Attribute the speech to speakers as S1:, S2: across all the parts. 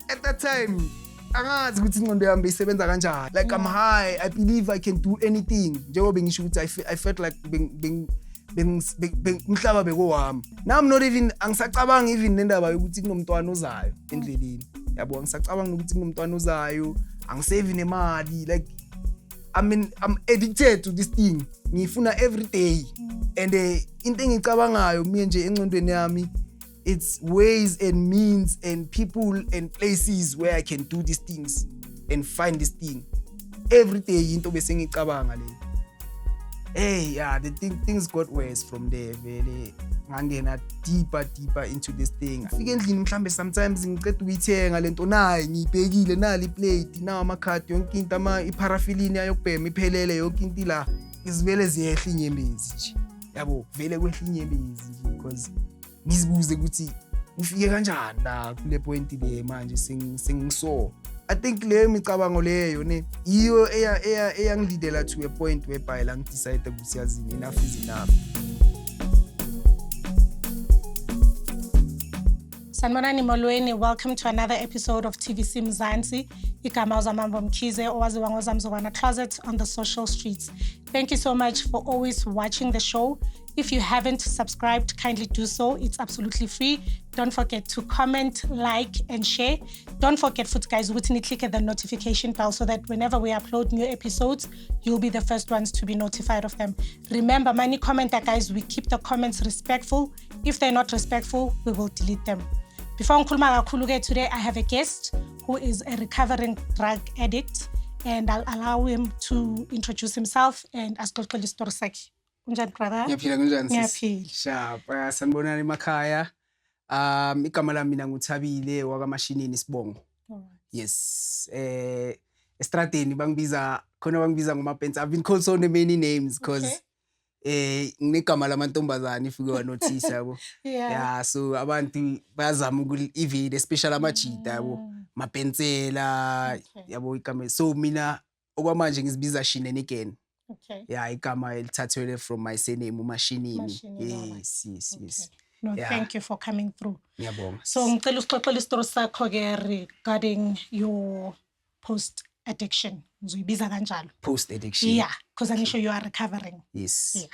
S1: at that time angazi ukuthi ingqondo yami isebenza kanjani. Like I'm high, I believe I can do anything. Njengoba ngisho ukuthi I felt like umhlaba bekowami. Now I'm not even angisacabanga even nendaba yokuthi kunomntwana ozayo endleleni. Yabo angisacabanga ukuthi kunomntwana ozayo, angisave nemali. Like I'm addicted to this thing. Ngifuna every day. And into engicabangayo mina nje engqondweni yami, it's ways and means and people and places where I can do these things and find this thing. Every day into bese ngicabanga le. Hey, yeah, the things got worse from there. Vele ngangena deeper into this thing. Afike endlini mhlambe sometimes ngicela ukuyithenga lento nayi ngibhekile nali plate nawo amakhadi yonke into iparafilini ayokubhema iphelele yonke into la izivele ziyehla inyembezi nje. Yabo vele kwehla inyembezi nje because ngizibuze ukuthi ufike kanjani la kule point le manje sengiso. I think leyo micabango leyo ne iyo eyangilidela to a point whereby la ngidecide ukuthi yazini enough is enough.
S2: Sanibonani molweni, welcome to another episode of TVC Mzansi. Igama uZamambo Mkhize owaziwa ngoZamzukwana Closet on the social streets. Thank you so much for always watching the show. If you haven't subscribed, kindly do so. It's absolutely free. Don't forget to comment, like, and share. Don't forget, guys, to click the notification bell so that whenever we upload new episodes, you'll be the first ones to be notified of them. Remember, many commenter guys, we keep the comments respectful. If they're not respectful, we will delete them. Before ngikhuluma kakhulu today, I have a guest who is a recovering drug addict, and I'll allow him to introduce himself and asixoxele isitori sakhe. Unjani brother?
S1: Ngiyaphila kanjani sis?
S2: Ngiyaphila.
S1: Sharp. Sanibonani emakhaya. Igama lami mina nguThabile wakaMashinini Sibongo. Yes. Estradeni bangibiza ngomapensi. I've been called so many names because nginegama lamantombazana ifike wanotice yabo. Yeah, so abantu bayazama even especially amajita yabo, mapensela yabo igama. So mina okwamanje ngizibiza Shinene again.
S2: Okay.
S1: Yeah, igama elithathwe from my surname uMashinini. Yes.
S2: No,
S1: Yeah.
S2: thank you for coming through.
S1: Ngiyabonga.
S2: So ngicela usixoxele isitori sakho ke regarding your post addiction. Uzoyibiza kanjalo.
S1: Post addiction.
S2: Yeah, because I'm sure you are recovering.
S1: Yes.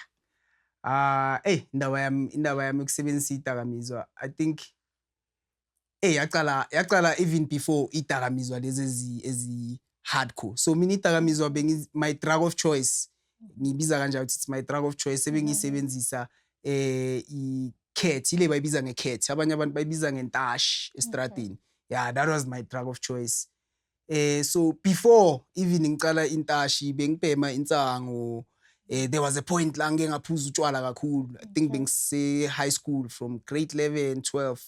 S2: Yeah.
S1: Indaba yami ukusebenzisa idakamizwa. I think yaqala even before idakamizwa lezi ezi hardcore. So mina idakamizwa my drug of choice. Ngibiza kanjalo ukuthi it's my drug of choice. Sebengiyisebenzisa i-cat, ile bayibiza nge-cat. Abanye abantu bayibiza ngentashi estradini. Yeah, that was my drug of choice. So before even ngicala intashi bengibhema insango. There was a point la ngeke ngaphuza utshwala kakhulu. I think bengise high school from grade 11 12.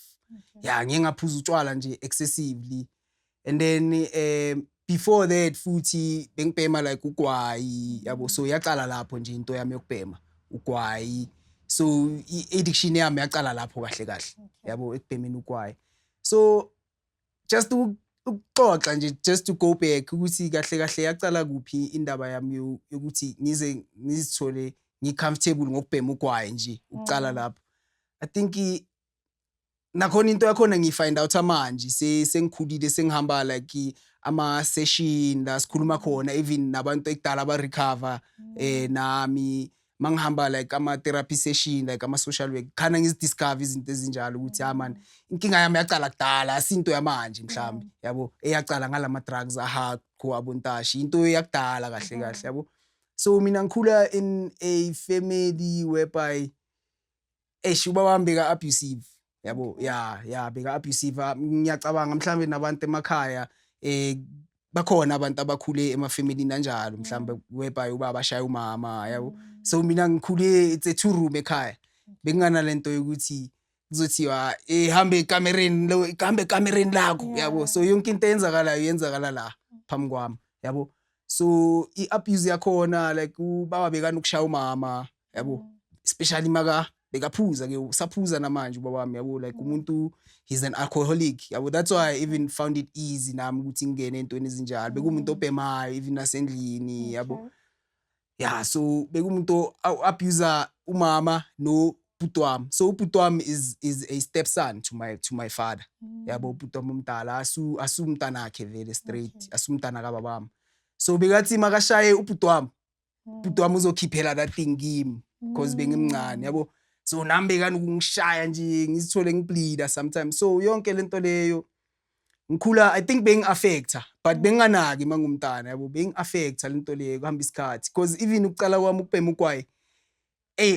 S1: Yeah, ngeke ngaphuza utshwala nje excessively. And then before that futhi bengibhema like ugwayi yabo. So yaqala lapho nje into yami yokubhema ugwayi. So i-addiction yami yaqala lapho kahle yabo ekubhemeni ugwayi. So just ukuxoxa nje, just to go back ukuthi kahle yaqala kuphi indaba yami yokuthi ngizithole ngicomfortable ngokubhema ugwayi nje uqala lapho. I think nakhona into yakhona ngifind out manje sengikhulile sengihamba like ama session la sikhuluma khona even nabantu ekudala aba recover nami mangihamba like ama therapy session like ama social work khana ngizidiscover izinto ezinjalo ukuthi man inkinga yami yaqala kudala asinto yamanje mhlambi yabo eyaqala ngalama drugs hardcore abontashi into yakudala kahle yabo. So mina ngikhula in a family whereby ubaba wami beka abusive yabo. Yeah beka abusive. Ngiyacabanga mhlambe nabantu emakhaya bakhona abantu abakhule emafamily nanjalo mhlambe whereby ubaba shaya umama yabo. So mina ngikhule it's a two room ekhaya. Bekungana lento yokuthi kuzothiwa hambe ekamereni lakho yabo. So yonke into yenzakala la phambi kwami yabo. So i-abuse yakhona like ubaba bekana ukushaya umama yabo, especially maka bekaphuza ke usaphuza namanje ubaba wami yabo, like umuntu he's an alcoholic yabo. That's why I even found it easy nami ukuthi ngene entweni ezinjalo. Bekumuntu obhemayo even nasendlini yabo. Yeah, so bekumuntu abuser umama no ubhuti wami. So ubhuti wami is a stepson to my father. Yabo ubhuti wami omdala asumntanakhe vele straight, asumntana kababa wami. So bekathi makashaye ubhuti wami uzokhiphela that thing kimi because bengimncane yabo. So nami bekani ukungishaya nje ngizithole ngibleeda sometimes. So yonke lento leyo ngikhula I think bengi-affecta but benginganaki mangumntana yabo, bengi-affecta lento leyo kuhamba isikhathi because even ukucala kwami ukubhema ugwayi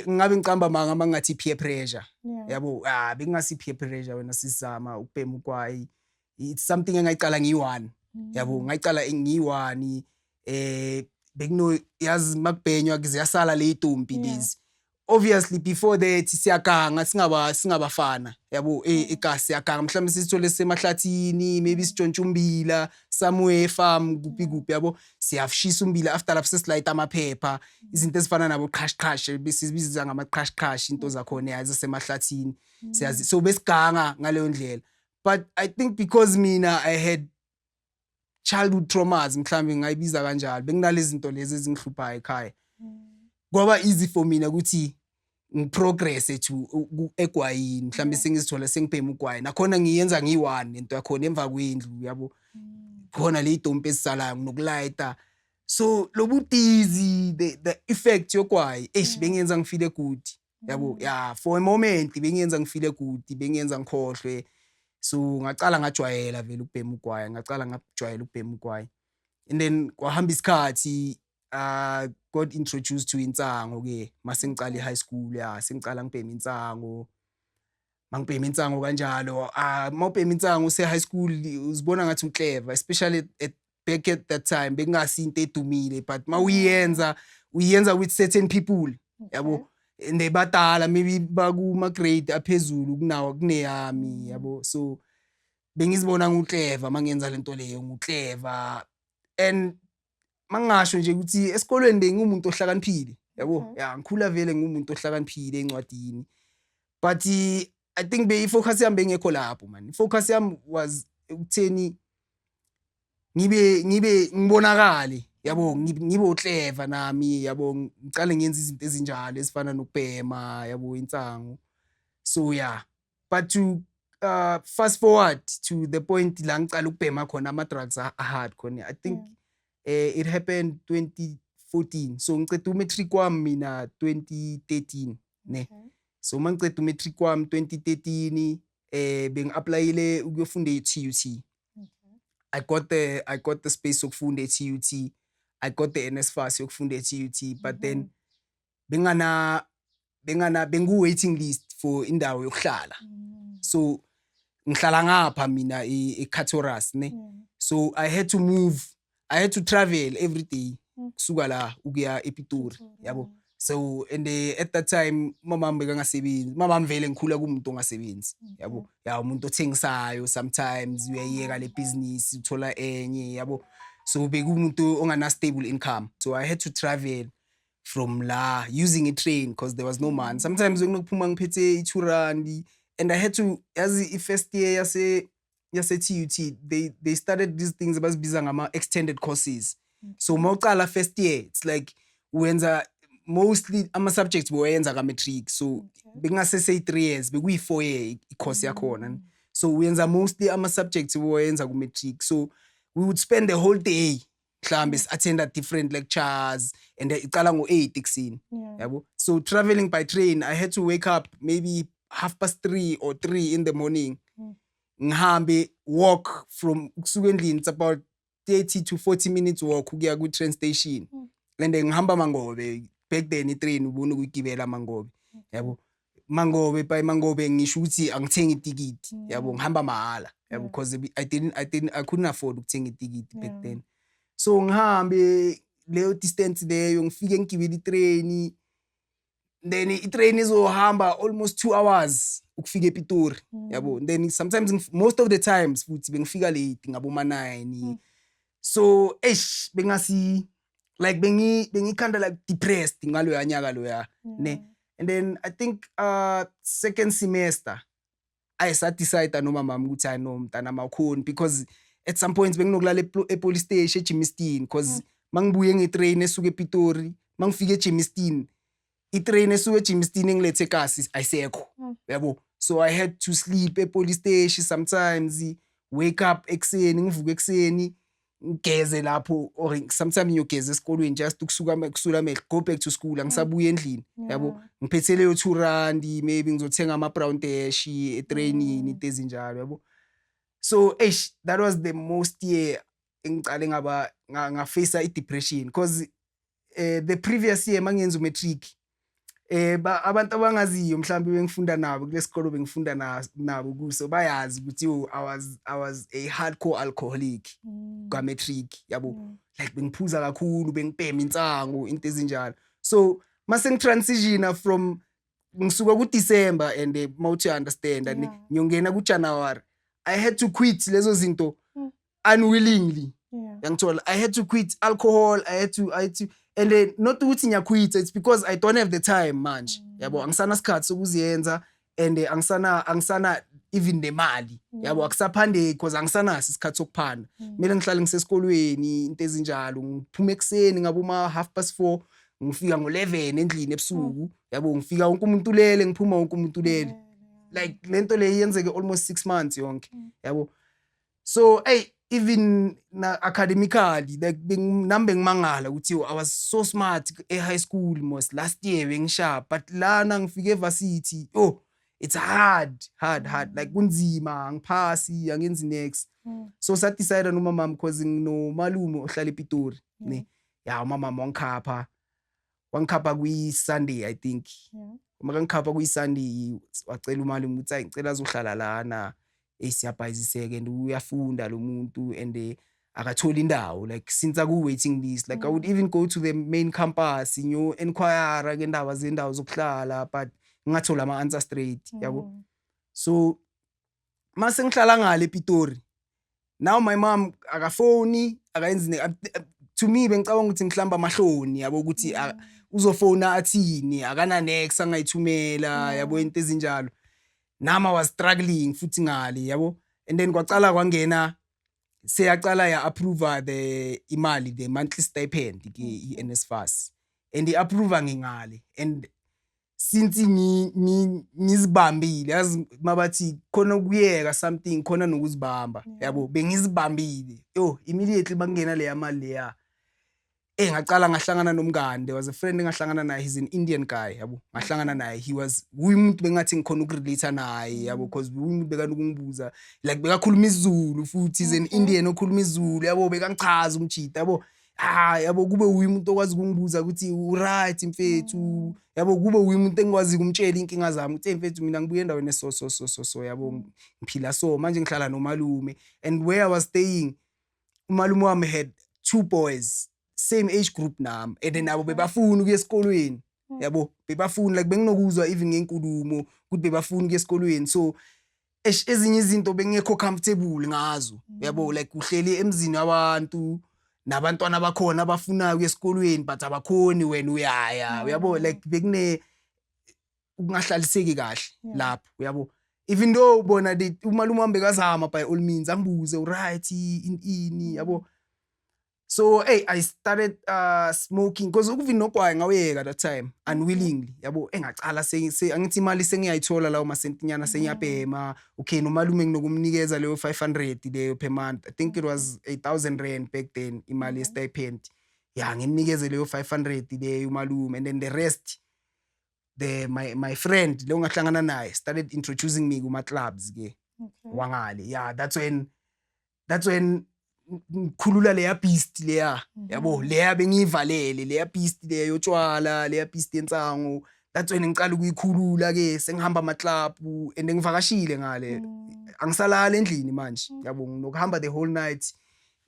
S1: ngabe ngicamba manga mangathi peer pressure yabo. Bekungasi peer pressure wena sisizama ukubhema ugwayi, it's something engayicala ngiyi-1 yabo, ngayicala ngiyi-1 bekuno yazi makubhenywa ziyasala le itombi lezi. Obviously before that siyaganga singabafana yabo, egasi siyaganga mhlawumbe sisithole semahlathini, maybe sitshontsha umbila somewhere farm kuphi yabo, siyafshisa umbila after lapho sesilayita amaphepha, izinto ezifana nabo qhash besibiza ngama qhash into zakhona yazi semahlathini siyazi. So besiganga ngaleyo ndlela, but I think because mina I had childhood traumas mhlawumbe ngayibiza kanjalo, benginalezi zinto lezi ezingihluphayo ekhaya, kwaba easy for mina ukuthi ngiprogress egwayini mhlawumbe sengizithola sengibhema ugwayi nakhona ngiyenza ngiyi-1 into yakhona emva kwendlu yabo, khona le idompi ezisalayo nokulayita. So lobutizi the effect yogwayi bengiyenza ngifile good yabo, for a moment bengiyenza ngifile good, bengiyenza ngikhohlwe. So ngacala ngajwayela vele ukubhema ugwayi, and then kwahamba isikhathi got introduced to insango ke mase ngiqala i-high school. Sengicala ngibhema insango, mangibhema insango kanjalo mawubhema insango use-high school uzibona ngathi uclever, especially back at that time bekungasi into edumile, but mawuyenza uyenza with certain people yabo, and badala maybe bakuma-grade aphezulu kuneyami yabo. So bengizibona nguclever mangenza lento leyo, nguclever, and mangasho nje ukuthi esikolweni bengumuntu ohlakaniphile yabo. Ngikhula vele ngumuntu ohlakaniphile encwadini, but I think ifocus yami bengekho lapho man. Ifocus yami was ukutheni ngibonakale yabo, ngibe uclever nami yabo, ngicale ngenza izinto ezinjalo ezifana nokubhema yabo, insango. So but to fast forward to the point la ngicala ukubhema khona ama-drugs hard khona, I think it happened 2014. So ngiceda umatric wami mina 2013 ne. So mangiceda umatric wami 2013 bengi-applyile ukuyofunda e-TUT. I got the space yokufunda e-TUT. I got the NSFAS yokufunda e-TUT, but then bengu-waiting list for indawo yokuhlala. So ngihlala ngapha mina eKatoras ne. So I had to travel every day kusuka la ukuya ePitori yabo. So and at that time mama bekangasebenzi, mama vele ngikhula kumuntu ongasebenzi yabo, umuntu othengisayo, sometimes uyayeka le business uthola enye yabo. So bekumuntu ongana stable income, so I had to travel from la using a train because there was no money. Sometimes ngikuphuma ngiphethe i-2 and I had to, yazi i-first year yase-TUT they started these things abazibiza ngama extended courses. So mawucala first year it's like wenza mostly ama-subjects boyenza ka-matric, so bekungase 3 years, bekuyi-4 year i-course yakhona. So uyenza mostly ama-subjects boyenza ku-matric, so we would spend the whole day mhlambe si-attenda different lectures and icala ngo-8 ekuseni yabo. So traveling by train I had to wake up maybe 3:30 or 3 in the morning, ngihambe walk from kusuka endlini, it's about 30 to 40 minutes walk ukuya ku-train station, and then ngihamba Mangobe. Back then i-train ubona ukugibela Mangobe yabo. Mangobe by Mangobe ngisho ukuthi angithengi itikiti yabo, ngihamba mahala yabo, because I couldn't afford ukuthenga itikiti back then. So ngihambe leyo distance leyo, ngifike ngigibela i-train, then i-train izohamba almost 2 hours ukufika ePitori yabo. Then sometimes most of the times futhi bengifika late ngaboma 9. So bengasi like bengikhanda like depressed ngalo yanyaka lo ne. And then I think second semester I decide noma mama ukuthi I know mntana mawukhoni, because at some points benginokulala epolice station eJimmiston, because mangibuye ngetrain esuka ePitori mangifika eJimmiston itrain esuke eJimston engilethe eKasi ayisekho yabo. So I had to sleep police station sometimes, wake up ekseni, ngivuka ekseni ngigeze lapho, or sometimes ngiyogeza esikolweni just kusula go back to school, angisabuya endlini yabo. Ngiphethe leyo 2 rand, maybe ngizothenga ama brown dash etrainini into ezinjalo yabo. So that was the most year engicale ngaface i-depression, because the previous year mangenza umatric, abantu abangaziyo mhlawumbe bengifunda nabo kulesikolo bengifunda nabo kuso bayazi ukuthi I was a hardcore alcoholic ka matric yabo. Like bengiphuza kakhulu, bengibhema insango into ezinjalo. So mase ngitransition from ngisuka ku December and mawuthi understand and ngiyongena ku January, I had to quit lezo zinto unwillingly. Yangithola, I had to quit alcohol, I had to and then not ukuthi ngiyaquit, it's because I don't have the time manje yabo. Angisana isikhathi sokuziyenza and angisana even nemali yabo, akusaphande because angisanaso isikhathi sokuphanda. Kumele ngihlale ngisesikolweni into ezinjalo, ngiphuma ekseni ngabo ma 4:30, ngifika ngo-11 endlini ebusuku yabo. Ngifika wonke umuntu ulele, ngiphuma wonke umuntu ulele. Like lento le yenzeke almost 6 months yonke yabo. So even academically, like nambe ngimangala ukuthi I was so smart high school most last year bengisharp, but lana ngifike varsity, it's hard like kunzima, angiphasi, angenzi next. So sa decide no mama because nginomalume ohlala ePitori ne ya mama wangikhapha kwi Sunday I think. Uma ngikhapha kwi Sunday wacela umalume ukuthi ngicela azohlala lana siyabhayiziseke and uyafunda lo muntu and akatholi indawo, like since aku waiting list, like I would even go to the main campus inquire ngendaba zendawo zokuhlala, but ngathola ama answer straight yabo. So mase ngihlala ngale ePitori, now my mom akafoni akayenzi to me bengicabanga ukuthi mhlamba amahloni yabo ukuthi uzofona athini, akana next angayithumela yabo into ezinjalo. Nama was struggling futhi ngale yabo. And then kwacala kwangena seyacala ya approve the imali, the monthly stipend ke iNSFAS, and iapprove ngingale. And since ngizibambile yazi mabathi khona ukuyeka something khona nokuzibamba yabo, bengizibambile immediately bangena le yamali leya. Ngacala ngahlangana nomngane, there was a friend engahlangana naye, he's an Indian guy yabo. Ngahlangana naye, he was umuntu bengathi ngikhona ukurelate naye yabo, because umuntu bekana ukungibuza like bekakhuluma isiZulu futhi, he's an Indian okhuluma isiZulu yabo. Bekangichaza umjita yabo, yabo kube umuntu okwazi ukungibuza ukuthi right mfethu yabo, kube umuntu engikwazi ukumtshela inkinga zami ukuthi mfethu mina ngibuye endaweni so yabo, ngiphila so manje ngihlala nomalume. And where I was staying, umalume wami had 2 boys same age group nami, and then abo bebafuna ukuya esikolweni yabo, bebafuna like benginokuzwa even ngenkulumo ukuthi bebafuna ukuya esikolweni. So ezinye izinto bengekho comfortable ngazo yabo, like uhleli emzini wabantu nabantwana bakhona abafuna ukuya esikolweni but abakhoni wena uyaya yabo, like bekune ukungahlaliseki kahle lapho yabo. Even though bona umalume wami bekazama by all means angibuze right ini yabo. So I started smoking because ukuvini nogwayi ngawuyeka that time unwillingly yabo. Engacala angithi imali sengiyayithola lawo masentinyana sengiyabhema. Okay, nomalume nginokumnikeza leyo 500 leyo per month. I think it was 8,000 rand back then imali stipend. Yeah, nginikeze leyo 500 leyo umalume, and then the rest my friend lo ngahlangana naye started introducing me kuma clubs ke wangale. Yeah, that's when khulula leya beast leya yabo, leya bengivalele leya beast leya yotshwala, leya beast yensango. That's when ngicala ukuyikhulula ke, sengihamba ama club and ngivakashile ngale. Angisalala endlini manje yabo, nginokuhamba the whole night,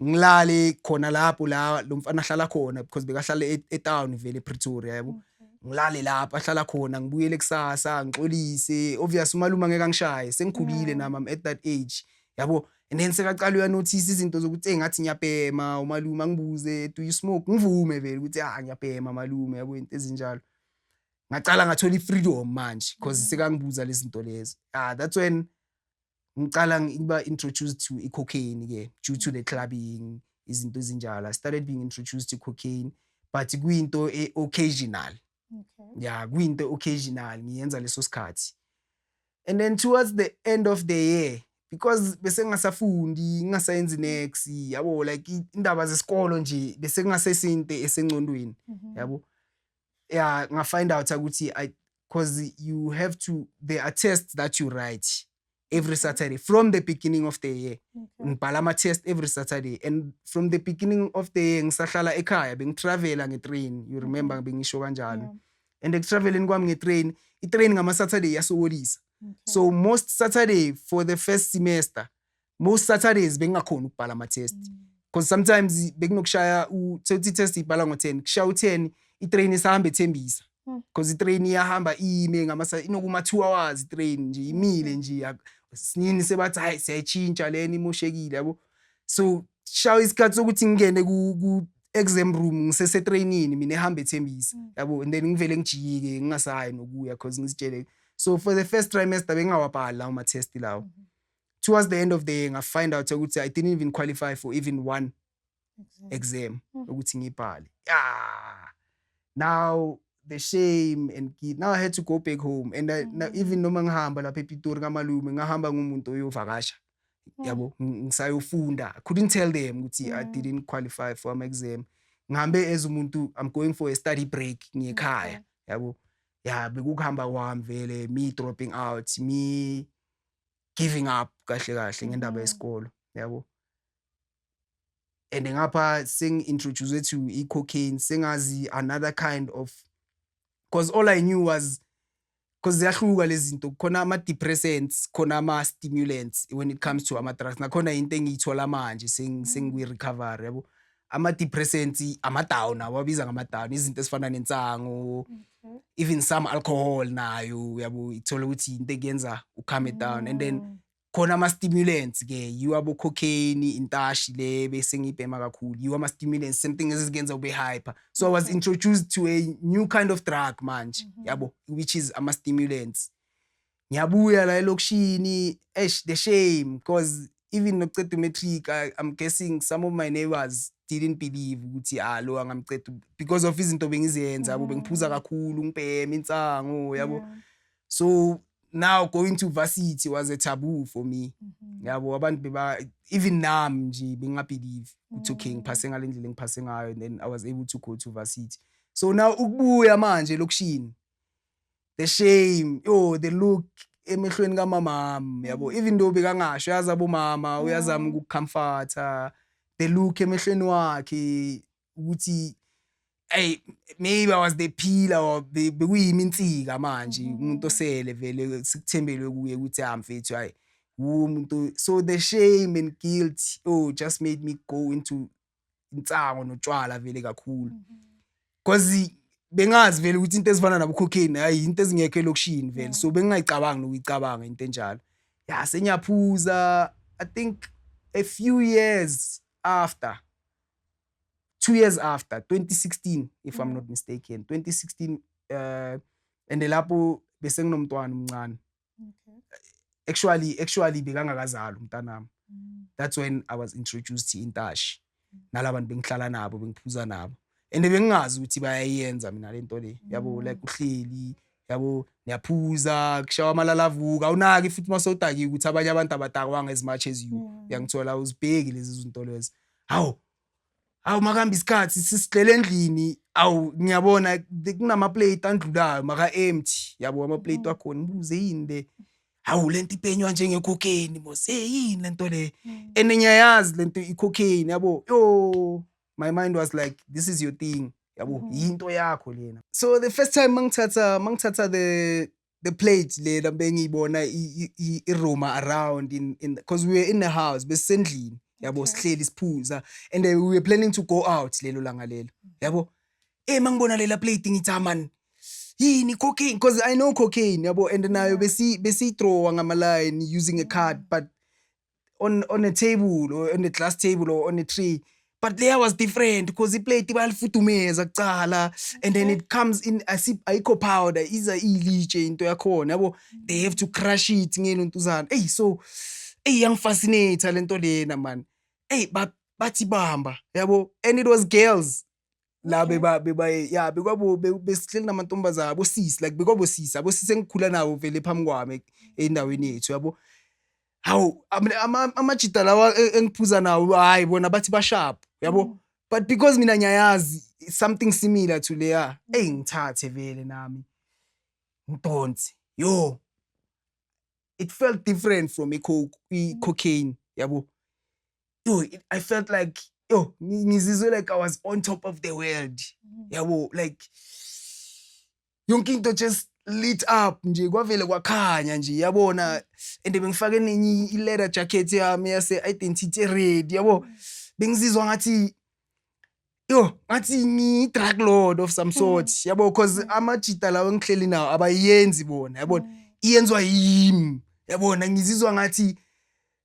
S1: ngilale khona lapho lo mfana ahlala khona because bekahlala e-town vele ePretoria yabo. Ngilale lapha ahlala khona, ngibuyele kusasa ngixolise. Obvious umalume angeke angishaye, sengikhulile nami, I'm at that age yabo. And then sekacala uyanotice izinto zokuthi ngathi ngiyabhema, umalume angibuze do you smoke, ngivume vele ukuthi ngiyabhema malume yabo, into ezinjalo. Ngacala ngathola freedom manje because sekangibuza lezi zinto lezi. That's when ngicala ngiba introduced to cocaine ke, due to the clubbing izinto ezinjalo. I started being introduced to cocaine but kuyinto occasional
S2: Okay.
S1: Yeah, kuyinto occasional ngiyenza leso sikhathi. And then towards the end of the year, because bese ngingasafundi ngingasayenzi next yabo, like indaba zesikolo nje bese kungasesinte esengcondweni yabo. Yeah, ngafind out ukuthi cause you have to, there are tests that you write every Saturday from the beginning of the year. Ngibhala ama-test every Saturday, and from the beginning of the year ngisahlala ekhaya bengitravela ngetrain. You remember bengisho kanjalo. And ekutraveleni kwami ngetrain, itrain ngama-Saturday yasokolisa. So most Saturday for the first semester, most Saturdays bengingakhona ukubhala ama-test. Because sometimes bekunokushaya uthi test ibhala ngo-10, kushaya u-10 itrain isahamba ethembisa. Because itrain iyahamba ime inokuma 2 hours itrain nje imile nje. Sinini sebathi hayi siyayitshintsha lena imoshekile yabo. So shaya isikhathi sokuthi ngingene ku exam room ngisesetrainini mina ehamba ethembisa yabo, and then ngivele ngijike ngingasayi nokuya because ngizitshele. So for the first trimester bengawabhala lawo ma-test lawo. Towards the end of the year I find out ukuthi I didn't even qualify for even one exam ukuthi ngibhale. Now the shame and guilt. Now I had to go back home, and now even noma ngihamba lapha ePitori kaMalume ngahamba ngumuntu oyovakasha yabo ngisayofunda. I couldn't tell them ukuthi I didn't qualify for an exam. Ngihambe as umuntu, I'm going for a study break ngekhaya yabo. Yeah, bekuhamba kwami vele, me dropping out, me giving up kahle kahle ngendaba yesikolo yabo. And ngapha introduced to cocaine, sengazi another kind of, because all I knew was, because ziyahluka lezi zinto, khona ama-depressants, khona ama-stimulants when it comes to ama-drugs. Nakhona into engiyithola manje sengiyi-recovery yabo. Ama-depressants ama-down, awabiza ngama-down, izinto ezifana nensango, even some alcohol nayo yabo, ithola ukuthi into ekuyenza ucalm down. And then khona ama-stimulants ke, yiwo abo-cocaine, intashi le bese ngiyibhema kakhulu, yiwo ama-stimulants, something ezikuyenza ube hyper. So I was introduced to a new kind of drug manje yabo, which is ama-stimulants. Ngiyabuya la elokishini, the shame, because even nokuceda matric, I'm guessing some of my neighbors didn't believe ukuthi lo angamceda because of izinto bengizenza yabo, bengiphuza kakhulu, ngibhema insango yabo. So now going to varsity was a taboo for me yabo. Abantu even nami nje bengingabelieve ukuthi okay ngiphase ngale ndlela ngiphase ngayo, and then I was able to go to varsity. So now ukubuya manje lokishini, the shame, the look emehlweni kamama yabo, even though bekangasho yazabo mama uyazama ukucomforta, the look emehlweni wakhe ukuthi maybe I was the pillar, or bekuyimi insika manje umuntu osele vele sikuthembele kuye ukuthi mfethu hayi umuntu. So the shame and guilt just made me go into insango notshwala vele kakhulu, because bengazi vele ukuthi into ezifana nabo cocaine hayi into ezingekho elokishini vele. So bengingayicabangi nokuyicabanga into enjalo. Yeah, senyaphuza. I think a few years after, 2 years after, 2016 if I'm not mistaken, 2016, and lapho bese nginomntwana omncane. Actually bekangakazalwa umntanami. That's when I was introduced to intashi, nalabantu bengihlala nabo bengiphuza nabo, and bengingazi ukuthi bayayenza mina lento le yabo, like uhleli yabo niyaphuza, kushawa amalalavuka, awunaki futhi masodaki ukuthi abanye abantu abadakwanga as much as you. Uyangithola uzibheki lezi zinto lezi. Hawu makahamba isikhathi sisihlele endlini, ngiyabona kunama-plate andlulayo maka-empty yabo, ama-plate wakhona ngibuze yini le, hawu lento ipenywa njenge-cocaine mos, yini lento le, and ngiyayazi lento i-cocaine yabo. My mind was like, this is your thing yabo, yinto yakho lena. So the first time mangithatha the plate le bengiyibona i-aroma around in because we were in the house besendlini yabo, sihleli siphuza, and we were planning to go out lelo langa lelo yabo. Mangibona lela plate ngithi man yini cocaine, because I know cocaine yabo, and nayo besi-throwa ngama-line using a card, but on a table or on a glass table or on a tray. But there was different because iplate bayalifudumeza kucala, and then it comes in ayikho powder, iza ilitshe into yakhona yabo. They have to crush it ngelontuzana. So yangifascinate lento lena man. Bathi bamba yabo, and it was girls la bekwabo besihleli namantombazana abosisi like bekwabosisi abosisi engikhula nawo vele phambi kwami endaweni yethu yabo. Hawu amajita lawa engiphuza nawo hayi bona bathi basharp yabo, but because mina ngiyayazi something similar to leya ngithathe vele nami ngidonse yo, it felt different from cocaine yabo. Yo, I felt like yo ngizizwe like I was on top of the world yabo, like yonke into just lit up nje kwavele kwakhanya nje yabona, and bengifake nenye i-leather jacket yami yase identity red yabo. Bengizizwa ngathi yo ngathi ngi-drug lord of some sort yabo, because amajita lawo engihleli nawo abayenzi bona yabona, iyenzwa yimi yabona. Ngizizwa ngathi,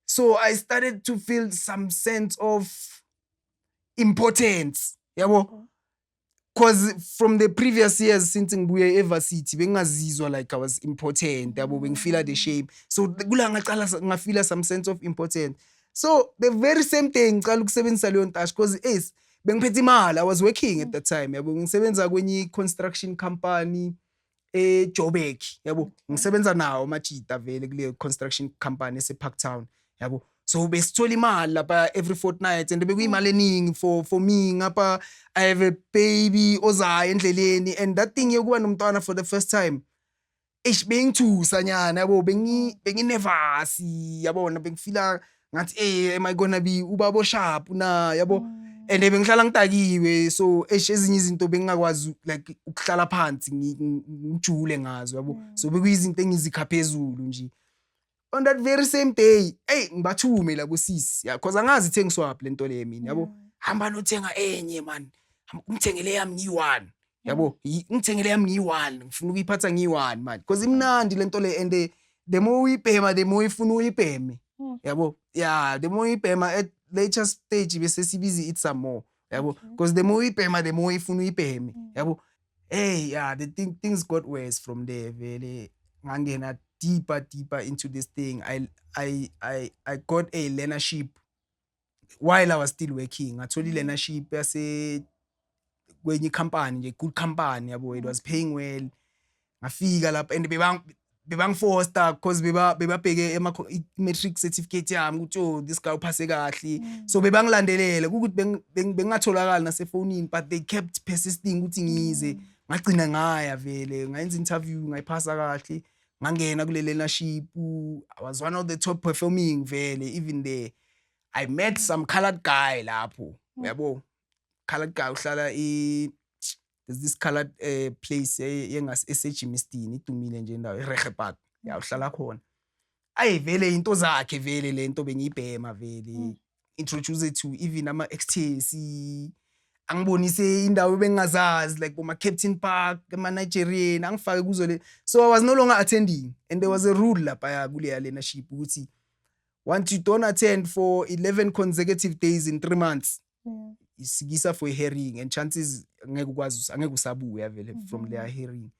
S1: so I started to feel some sense of importance yabo, because from the previous years since ngibuye eVarsity bengingazizwa like I was important yabo, bengifeel the shame. So kula ngaqala ngafeel some sense of importance. So the very same day ngicala ukusebenzisa leyo ntashi because bengiphethe imali. I was working at that time yabo, ngisebenza kwenye construction company eJoburg yabo, ngisebenza nawo amajita vele kule construction company eseParktown yabo. So besithola imali lapha every fortnight, and bekuyimali eningi for me ngapha. I have a baby ozayo endleleni, and that thing yokuba nomntwana for the first time bengithusa nyana yabo, benginervous yabona, bengifila ngathi am I gonna be ubaba sharp na yabo. And bengihlala ngitakiwe, so ezinye izinto bengingakwazi like ukuhlala phansi ngijule ngazo yabo. So bekuyizinto engizikhapezulu nje. On that very same day ngibathume labo sisi because angazi ithengiswaphi lento le mina yabo. Hamba nothenga enye man, ungithengele yami ngiyi-1 yabo, ngithengele yami ngiyi-1, ngifuna ukuyiphatha ngiyi-1 man, because imnandi lento le, and the more uyibhema the more ifuna uyibheme yabo. Yeah, the more uyibhema at later stage bese sibizi eat some more yabo, because the more uyibhema the more ifuna uyibheme yabo. Yeah, the things got worse from there vele. Ngangena deeper into this thing. I got a learnership while I was still working. Ngathola i-learnership yase kwenye company nje, good company yabo, it was paying well. Ngafika lapha and bebangifoster because bebabheke i-matric certificate yami ukuthi this guy uphase kahle. So bebangilandelela ukuthi bengatholakala nasefonini, but they kept persisting ukuthi ngize. Ngagcina ngaya vele, ngayenza interview ngayiphasa kahle, ngangena kule learnership. I was one of the top performing vele. Even there I met some colored guy lapho yabo. Colored guy uhlala there's this colored place eseJimistini idumile nje indawo eRegepad ya uhlala khona. Vele into zakhe vele lento bengiyibhema vele, introduce to even ama ecstasy, angibonise indawo bengazazi like boma Captain Park, ema Nigerian, angifake kuzo le. So I was no longer attending, and there was a rule lapha kule learnership ukuthi once you don't attend for 11 consecutive days in 3 months, isikisa for a hearing, and chances angeke usabuya vele from their hearing.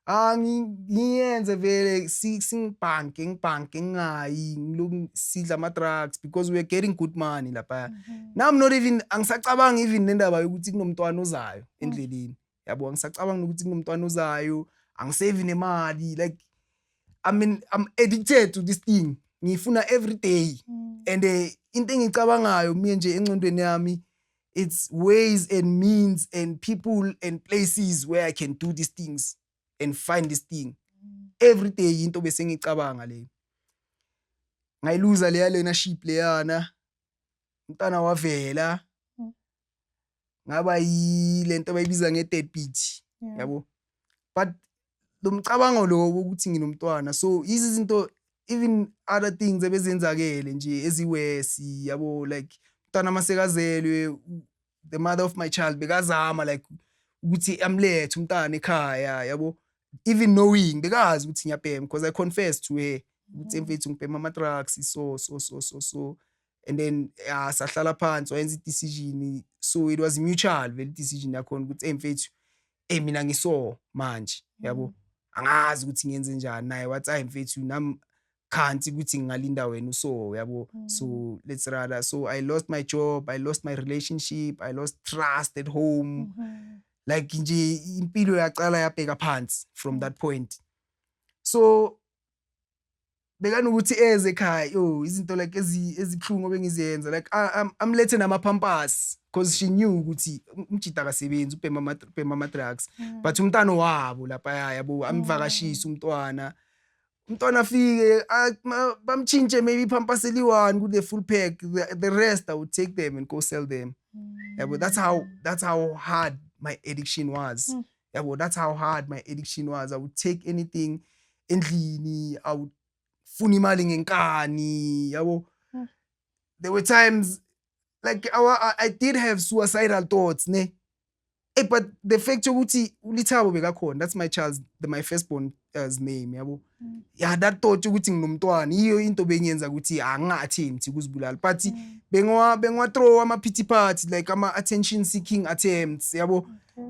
S1: Ngiyenze vele ngibhanke ngayi ngiloku sidla ama drugs because we were getting good money lapha. Now I'm not even, angisacabanga even nendaba yokuthi kunomntwana ozayo endleleni yabo, angisacabanga ukuthi kunomntwana ozayo, angisave nemali. Like I mean I'm addicted to this thing, ngifuna every day. And into engicabangayo mina nje engcondweni yami, it's ways and means and people and places where I can do these things and find this thing. Every day into bese ngicabanga le. Ngayiluza leya learnership leyana, umntana wavela, ngaba yilento abayibiza nge-deadbeat yabo. But lo mcabango lo ukuthi nginomntwana, so izinto even other things ebezenzakele nje eziwesi yabo, like umntwana masekazelwe, the mother of my child bekazama like ukuthi amlethe umntana ekhaya yabo, even knowing bekazi ukuthi ngiyabhema, because I confessed to her ukuthi mfethu ngibhema ama drugs so, and then sahlala phansi wayenza i-decision. So it was mutual vele decision yakhona ukuthi mfethu mina ngiso manje yabo, angazi ukuthi ngiyenze njani. Naye wathi mfethu nami khanti ukuthi ngingalinda wena uso yabo. So let's rather, so I lost my job, I lost my relationship, I lost trust at home. like nje impilo yaqala yabheka phansi from that point. So bekanokuthi eze ekhaya izinto like ezibhlungu bengiziyenza like amlethe nama-pampers because she knew ukuthi umjida akasebenzi ubhema ama-drugs but umntana wabo lapha yabo amvakashisa umntwana afike bamchintshe maybe i-pampers eli-1 ku-the full pack, the rest I would take them and go sell them. Yabo, that's how hard my addiction was. Yabo, that's how hard my addiction was. I would take anything endlini, I would funa imali ngenkani, yabo. There were times like I did have suicidal thoughts, ne. But the fact ukuthi uLithabo bekakhona, that's my firstborn's name, yabo. Yeah, that thought ukuthi nginomntwana iyo into benyenza ukuthi angattempt ukuzibulala, but bengwa throw ama-pity party like ama-attention seeking attempts, yabo.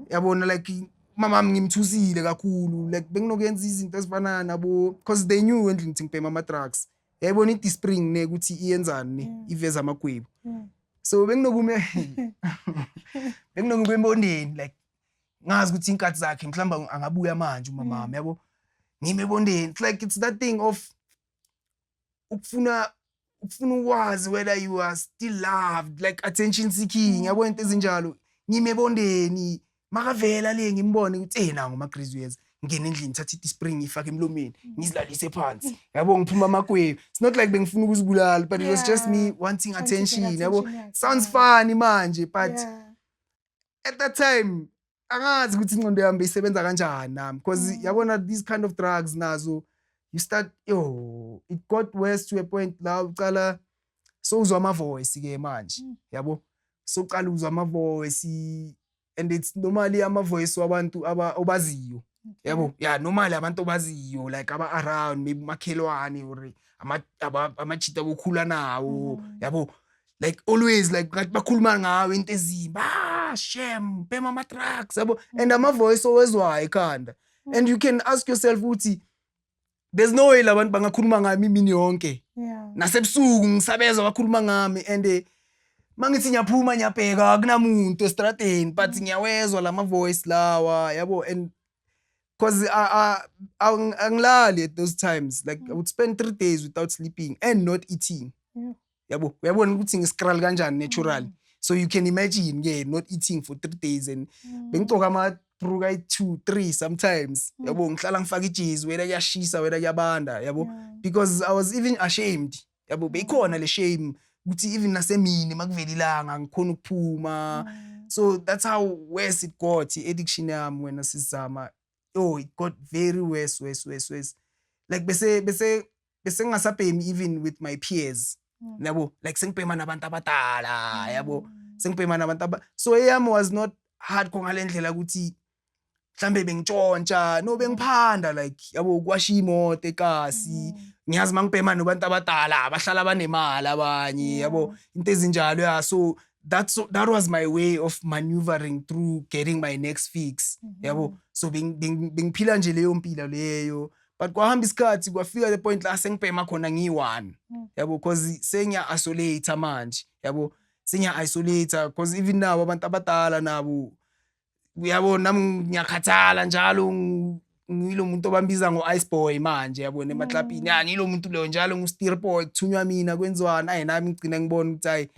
S1: Yabona like mama ngimthusile kakhulu, like benginokuyenza izinto ezifana nabo because they knew endlini ukuthi ngibhema ama-drugs. Yayibona i-Dispring ne ukuthi iyenzani ne, iveza amagwebu. So benginokume embondeni like ngazi ukuthi inkathi zakhe mhlawumbe angabuya manje umama yabo. Ngimebondeni, it's like it's that thing of ukufuna ukwazi whether you are still loved, like attention seeking, yabo into ezinjalo. Ngimebondeni makavela le ngimbone ukuthi nangu ama-graduates ngene endlini thatha i-Dispring ifake emlomeni ngizilalise phansi, yabo ngiphuma amagwebu. It's not like bengifuna ukuzibulala, but it was just me wanting attention, yabo. Sounds funny manje, but at that time angazi ukuthi ingqondo yami isebenza kanjani nami because yabona these kind of drugs nazo you start it got worse to a point la uqala so uzwa ama-voice ke manje, yabo. So uqala uzwa ama-voice and it's normally ama-voice wabantu obaziyo, yabo. Yeah, normally abantu obaziyo like aba-around maybe makhelwane or amachita bokhula nawo, yabo. Like always like bakhuluma ngawe into ezimba, shame, bhema ama-drugs, yabo. And ama-voice owezwayo ekhanda. And you can ask yourself ukuthi there's no way labantu bangakhuluma ngami imini yonke. Nasebusuku ngisabeza bakhuluma ngami and mangithi ngiyaphuma ngiyabheka akunamuntu estradeni but ngiyawezwa lama-voice lawa, yabo. And because angilali at those times, like I would spend 3 days without sleeping and not eating. Yabo, uyabona ukuthi ngiscroll kanjani naturally. So you can imagine not eating for 3 days and bengigcoka ama-Bruga 2, 3 sometimes, yabo. Ngihlala ngifaka ijezi whether kuyashisa whether kuyabanda, yabo, because I was even ashamed, yabo. Beyikhona le shame ukuthi even nasemini makuvela ilanga ngikhona ukuphuma. So that's how worse it got, i-addiction yami wena sisizama. It got very worse. Like bese ngasabhemi even with my peers, yabo. Like sengibhema nabantu abadala, yabo. Sengibhema nabantu so eyami was not hardcore ngale ndlela ukuthi mhlambe bengitshontsha no bengiphanda like, yabo, ukwasha imoto ekasi. Ngiyazi mangibhema nabantu abadala abahlala banemali abanye, yabo, into ezinjalo. Yeah, so that was my way of maneuvering through getting my next fix, yabo. So bengiphila nje leyo mpilo leyo, but kwahamba isikhathi kwafika the point la sengibhema khona ngiyi-1, yabo, because sengiya-isolate manje, yabo. Sengiya-isolate because even now abantu abadala nabo, yabo, nami ngiyakhathala njalo ngilo muntu obambiza ngo-ice boy manje, yabo, emaklapini. Ngilo muntu leyo njalo ngu-steer boy kuthunywa mina kwenziwani. Nami ngigcina ngibona ukuthi hayi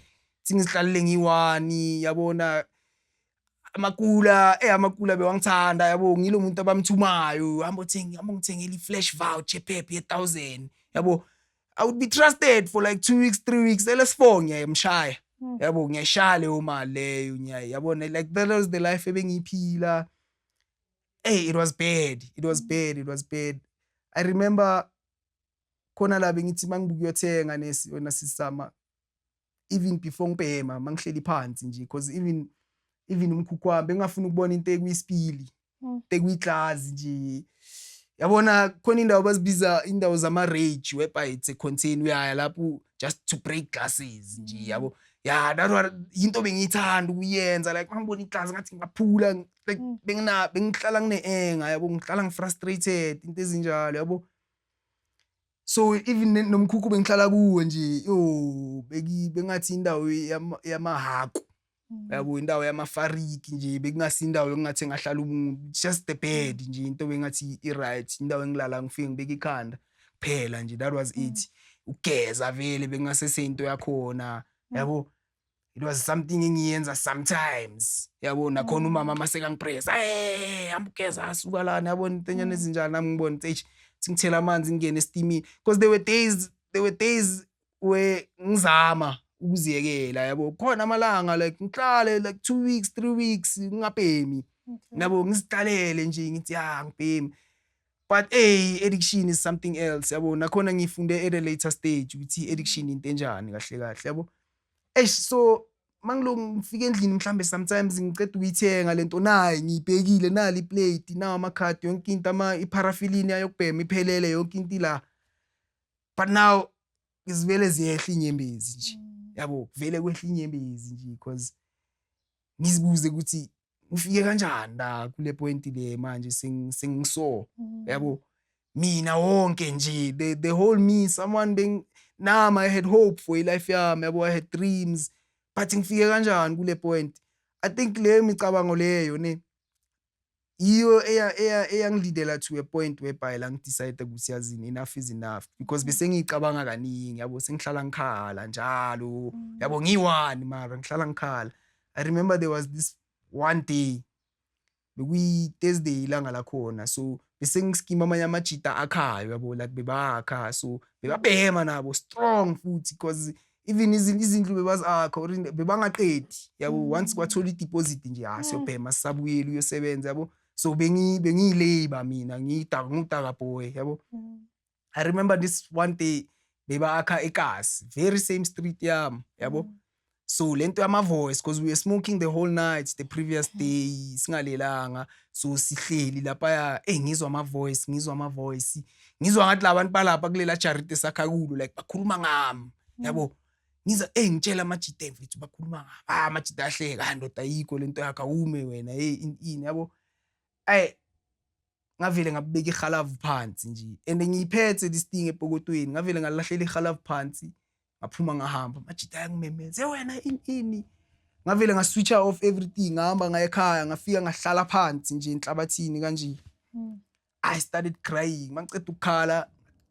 S1: singizihlalele ngiyi-1, yabona. Amakula bewangithanda, yabo. Ngilo muntu abamthumayo hamba ngithengela i-flash voucher ephepha ye-1,000, yabo. I would be trusted for like 2 weeks, 3 weeks, LS4 ngiyayimshaya, yabo. Ngiyayishaya leyo mali leyo, yabona. Like that was the life ebengiyiphila. It was bad. I remember khona la bengithi mangibukuyothenga wena sisama, even before ngibhema mangihleli phansi nje, because even umkhukhu wami bengafuna ukubona into ekuyisipili, into ekuyiglass nje, yabona. Khona indawo bazibiza indawo zama-rage whereby it's a contain uyaya lapho just to break glasses nje, yabo. Yeah, that was into bengiyithanda ukuyenza, like mangibona iglass ngathi ngaphula, like bengihlala ngine-anger, yabo. Ngihlala ngifrustrated, into ezinjalo, yabo. So even nomkhukhu bengihlala kuwo nje, bengathi indawo yamahaku, yabo indawo yamafariki nje bekungasi indawo yokungathi ngahlala umuntu, just the bed nje into bengathi right, indawo engilala ngifike ngibeka ikhanda kuphela nje, that was it. Ugeza vele bekungase into yakhona yabo. It was something engiyenza sometimes yabo, nakhona umama mase kangipress, ambugeza asuka lana yabona intenyana ezinjani, nami ngibona ukuthi singithela amanzi ngingene estimini, because there were days where ngizama ukuziyekela yabo, khona amalanga like ngihlale like 2 weeks 3 weeks ngingabhemi yabo, ngizihlalele nje ngithi ngibhemi. But addiction is something else yabo, nakhona ngifunde at a later stage ukuthi addiction into enjani kahle kahle yabo. So mangiloko ngifika endlini mhlambe sometimes ngiceda ukuyithenga lento, nayi ngiyibhekile, nali iplate, nawo amakhadi, yonke into, iparafilini yokubhema iphelele, yonke into la. But now izivele ziyehla inyembezi nje yabo, vele kwehla inyembezi nje, because ngizibuze ukuthi ufike kanjani la kule point le manje sengiso yabo, mina wonke nje the whole me, someone nami I had hope for life yami yabo, I had dreams, but ngifike kanjani kule point. I think le micabango leyo ne iyo eyangilidela to a point whereby la ngidecide ukuthi yazini enough is enough, because bese ngicabanga kaningi yabo, sengihlala ngikhala njalo yabo, ngiwani mara ngihlala ngikhala. I remember there was this one day bekuyi Thursday ilanga lakhona, so bese ngiskima amanye amajita akhayo yabo, like bebakha, so bebabhema nabo strong futhi, because even izindlu bebazakha or bebangaqedi yabo, once kwathola ideposit nje siyobhema sisabuyela uyosebenza yabo. So bengiyilabor mina ngidaka boy yabo. I remember this one day bebakha eKasi, very same street yami yabo. So lento yama voice, because we were smoking the whole night the previous day singalelanga, so sihleli lapha ngizwa ama voice, ngizwa ngathi labantu balapha kulela charity sakha kulo like bakhuluma ngami yabo. Ngiza ngitshela amajita mfethu bakhuluma ngami, amajita ahleka, ndoda ayikho lento yakhe, awume wena ini yabo. Ngavele ngabeka ikhalavu phansi nje, and ngiyiphethe this thing epokotweni, ngavele ngalahlela ikhalavu phansi, ngaphuma ngahamba, amajita ayangimemeza, wena ini. Ngavele ngaswitcha off everything, ngahamba ngaya ekhaya, ngafika ngahlala phansi nje enhlabathini kanje. I started crying, mangiceda ukukhala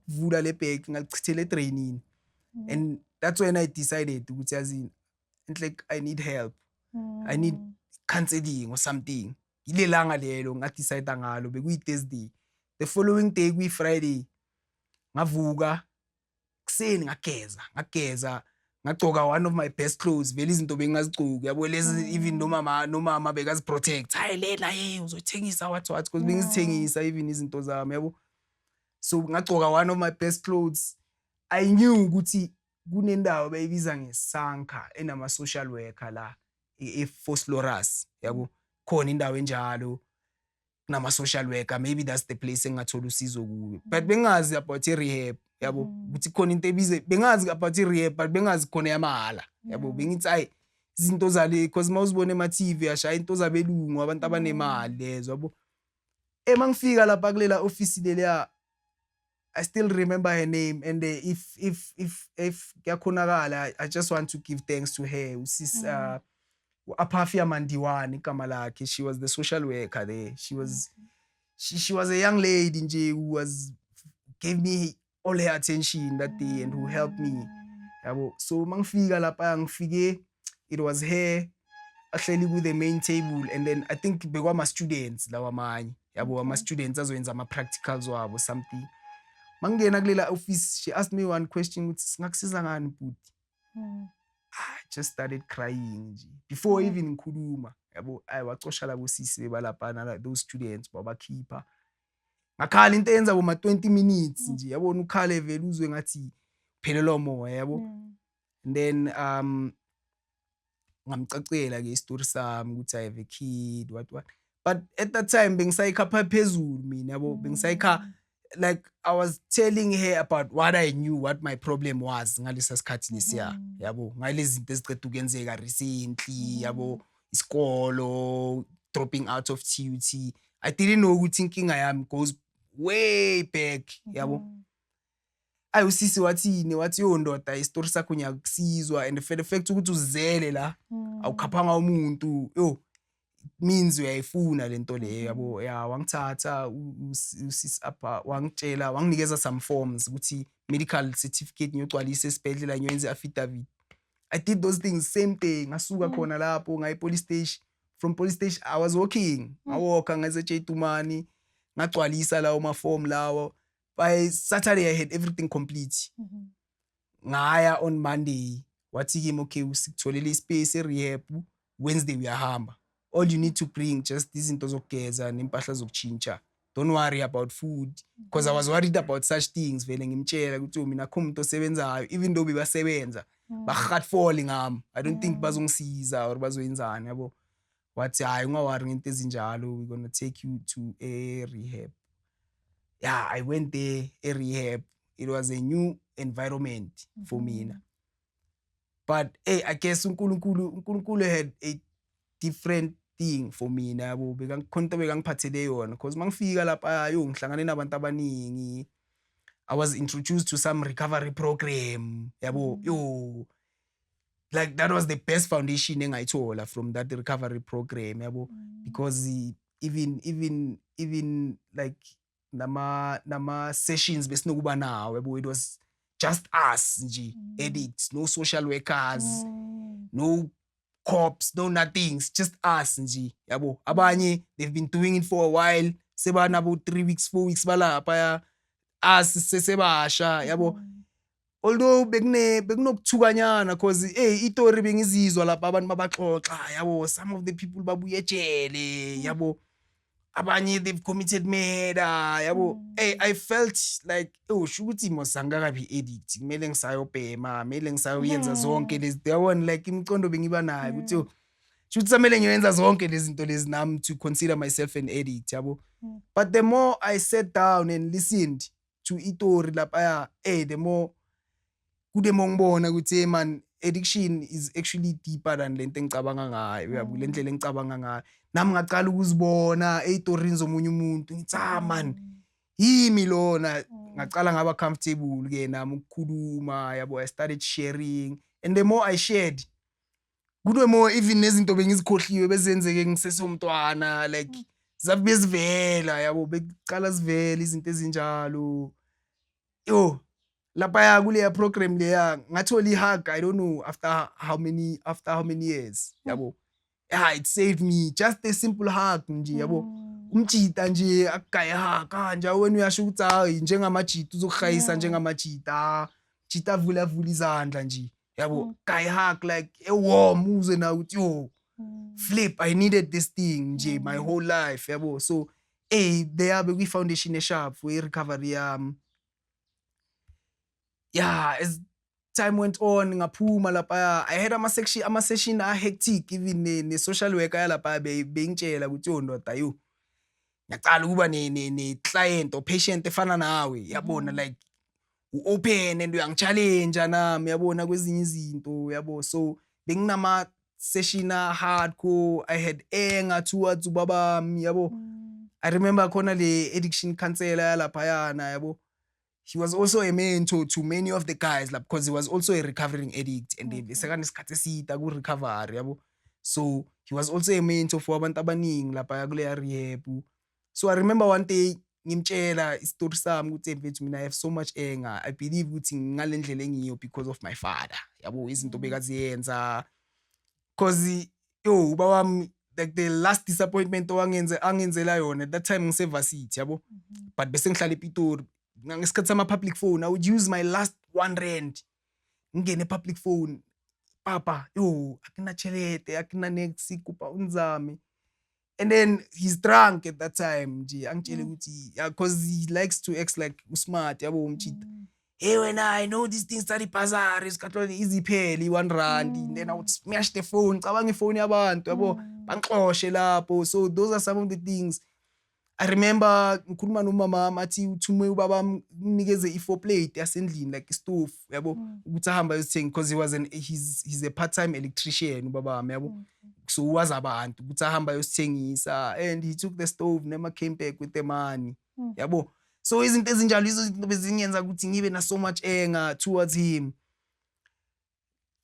S1: vula le bag ngalichithela edrainini, and that's when I decided ukuthi yazini like I need help, I need counseling or something. Ile langa lelo ngadecide ngalo, bekuyi Thursday. The following day kuyi Friday ngavuka kuseni ngageza ngagcoka one of my best clothes, vele izinto bengingazigcoki yabo, lezi even nomama bekazi protect, hayi lela uzothengisa what because bengizithengisa even izinto zami yabo. So ngagcoka one of my best clothes. I knew ukuthi kunendawo bayibiza ngeSankha enama social worker la eFosloras yabo, khona indawo enjalo kunama social worker, maybe that's the place engathola usizo kuyo. But bengazi about rehab yabo, ukuthi khona into ebize, bengazi about rehab but bengazi khona yamahala yabo. Bengithi hayi izinto zale, because mawuzibona ema TV ashaya into zabelungu, abantu abanemali lezo yabo. Mangifika lapha kulela office leya, I still remember her name, and if kuyakhonakala, I just want to give thanks to her. Usis Aphafia Mandiwani igama lakhe. She was the social worker there. She was a young lady nje who gave me all her attention that day and who helped me yabo. So mangifika lapha ngifike, it was her ahleli ku the main table, and then I think bekwama students lawa manye yabo, ama students azoyenza ama practicals wabo something. Mangena kulela office, she asked me one question ukuthi singakusiza ngani bhuti. I just started crying nje before even ngikhuluma yabo. Wacosha labo sisi bebalapana, those students babakhipha, ngakhala into yenza boma 20 minutes nje yabona ukhale vele uzwe ngathi phelelwa moya yabo. And then ngamcacela ke istory sami ukuthi I have a kid what, but at that time bengisayikha phezulu mina yabo, bengisayikha like I was telling her about what I knew, what my problem was ngalesa sikhathi lesiya yabo, ngalezi zinto eziceda ukuyenzeka recently yabo, isikolo, dropping out of TUT. I didn't know ukuthi inkinga yami goes way back yabo. ayi usisi wathi yo ndoda isitori sakho ngiyakusizwa and the fact ukuthi uzele la awukhaphanga umuntu yo means uyayifuna lento leyo yabo wangithatha usisi apha wangitshela wanginikeza some forms ukuthi medical certificate ngiyogcwalisa esibhedlela ngiyenze affidavit. I did those things same day ngasuka khona lapho ngaye police station. From police station I was walking ngawalka ngaze Tumani ngagcwalisa lawo ma form lawo. By Saturday I had everything complete. Ngaya on Monday wathi kimi okay usikutholele ispace rehab Wednesday uyahamba. All you need to bring just izinto zokugeza nempahla zokuchintsha. Don't worry about food because I was worried about such things vele ngimtshela ukuthi mina akho umuntu osebenzayo even though bebasebenza ba-hard-falling ngami. I don't think bazongisiza or bazoyenzani yabo. Wathi hayi ungawari ngento ezinjalo we're going to take you to a rehab. Yeah, I went there a rehab. It was a new environment for me. But hey, I guess uNkulunkulu had a different thing for me nabo khonto bekangiphathele yona because mangifika lapha yo ngihlangane nabantu abaningi. I was introduced to some recovery program yabo yo like that was the best foundation engayithola from that recovery program yabo because even like nama sessions besinokuba nawo yabo it was just us nje addicts, no social workers, no cops, no nothings, just us nje yabo. Abanye they've been doing it for a while, sebana about 3 weeks 4 weeks balapha us sesebasha yabo. Although bekunokuthukanyana cause itori bengizizwa lapha abantu babaxoxa yabo, some of the people babuye ejele yabo, abanye they've committed murder yabo. I felt like shukuthi mosangakabi addict kumele ngisayobhema kumele ngisayoyenza zonke lezi yabona like imicondo bengiba nayo ukuthi shukuthi samele ngiyenza zonke lezi zinto lezi nami to consider myself an addict yabo. But the more I sat down and listened to itori lapha the more ngibona ukuthi man addiction is actually deeper than lento engicabanga ngayo yabo, le ndlela engicabanga ngayo. Nami ngaqala ukuzibona ey'torini zomunye umuntu ngithi man yimi lona. Ngaqala ngaba comfortable ke nami ukukhuluma yabo. I started sharing and the more I shared kube more even nezinto bengizikhohliwe bezenzeke ngisesomntwana like zabe bezivela yabo, beqala zivela izinto ezinjalo yo. Lapha kuleya program leya ngathola ihug, I don't know after how many years yabo. Yeah, it saved me, just a simple hug nje yabo. Umjita nje akugaya hug kanje wena uyasho ukuthi hayi njengamajita uzokuhayisa njengamajita, jita vula izandla nje yabo. Gaya hug like a warm uze na ukuthi yo flip, I needed this thing nje my whole life yabo. So there be foundation sharp for recovery yeah. As time went on ngaphuma lapha I had ama session hectic, even ne social worker yalapha bengitshela ukuthi yo ndoda yo ngiyacala ukuba ne client or patient efana nawe yabona, like open and uyangichallenge nami yabona kwezinye izinto yabo. So benginama session hardcore, I had anger towards ubaba yabo. I remember khona le addiction counselor yalapha yana yabo. He was also a mentor to many of the guys like, because he was also a recovering addict and sekane isikhathi eside ku recovery yabo. So he was also a mentor for abantu abaningi lapha kule rehab. So I remember one day ngimtshela istory sami ukuthi mfethu mina I have so much anger. I believe ukuthi ngalendlela engiyo because of my father yabo, izinto bekaziyenza cause yo ubaba wami like the last disappointment angenzela yona at that time ngisevarsity yabo. But bese ngihlala ePitori ngesikhathi sama public phone I would use my last 1 rand ngene public phone, papa yo akina chelete akina next kupa unzame. And then he's drunk at that time nje angitshele ukuthi because he likes to act like usmart yabo umchita. Hey, when I know these things study bazaar is kahlole izipheli 1 rand and then I would smash the phone, cabanga ifone yabantu yabo bangixoshe lapho. So those are some of the things I remember. Ngikhuluma nomama athi uthume ubaba mnikeze i4 plate yasendlini like istove yabo ukuthi ahamba ayothenga because he was he's a part-time electrician ubaba wami yabo. So was abantu ukuthi ahamba ayosithengisa and he took the stove, never came back with the money yabo. So izinto ezinjalo izinto bezingenza ukuthi ngibe na so much anger towards him.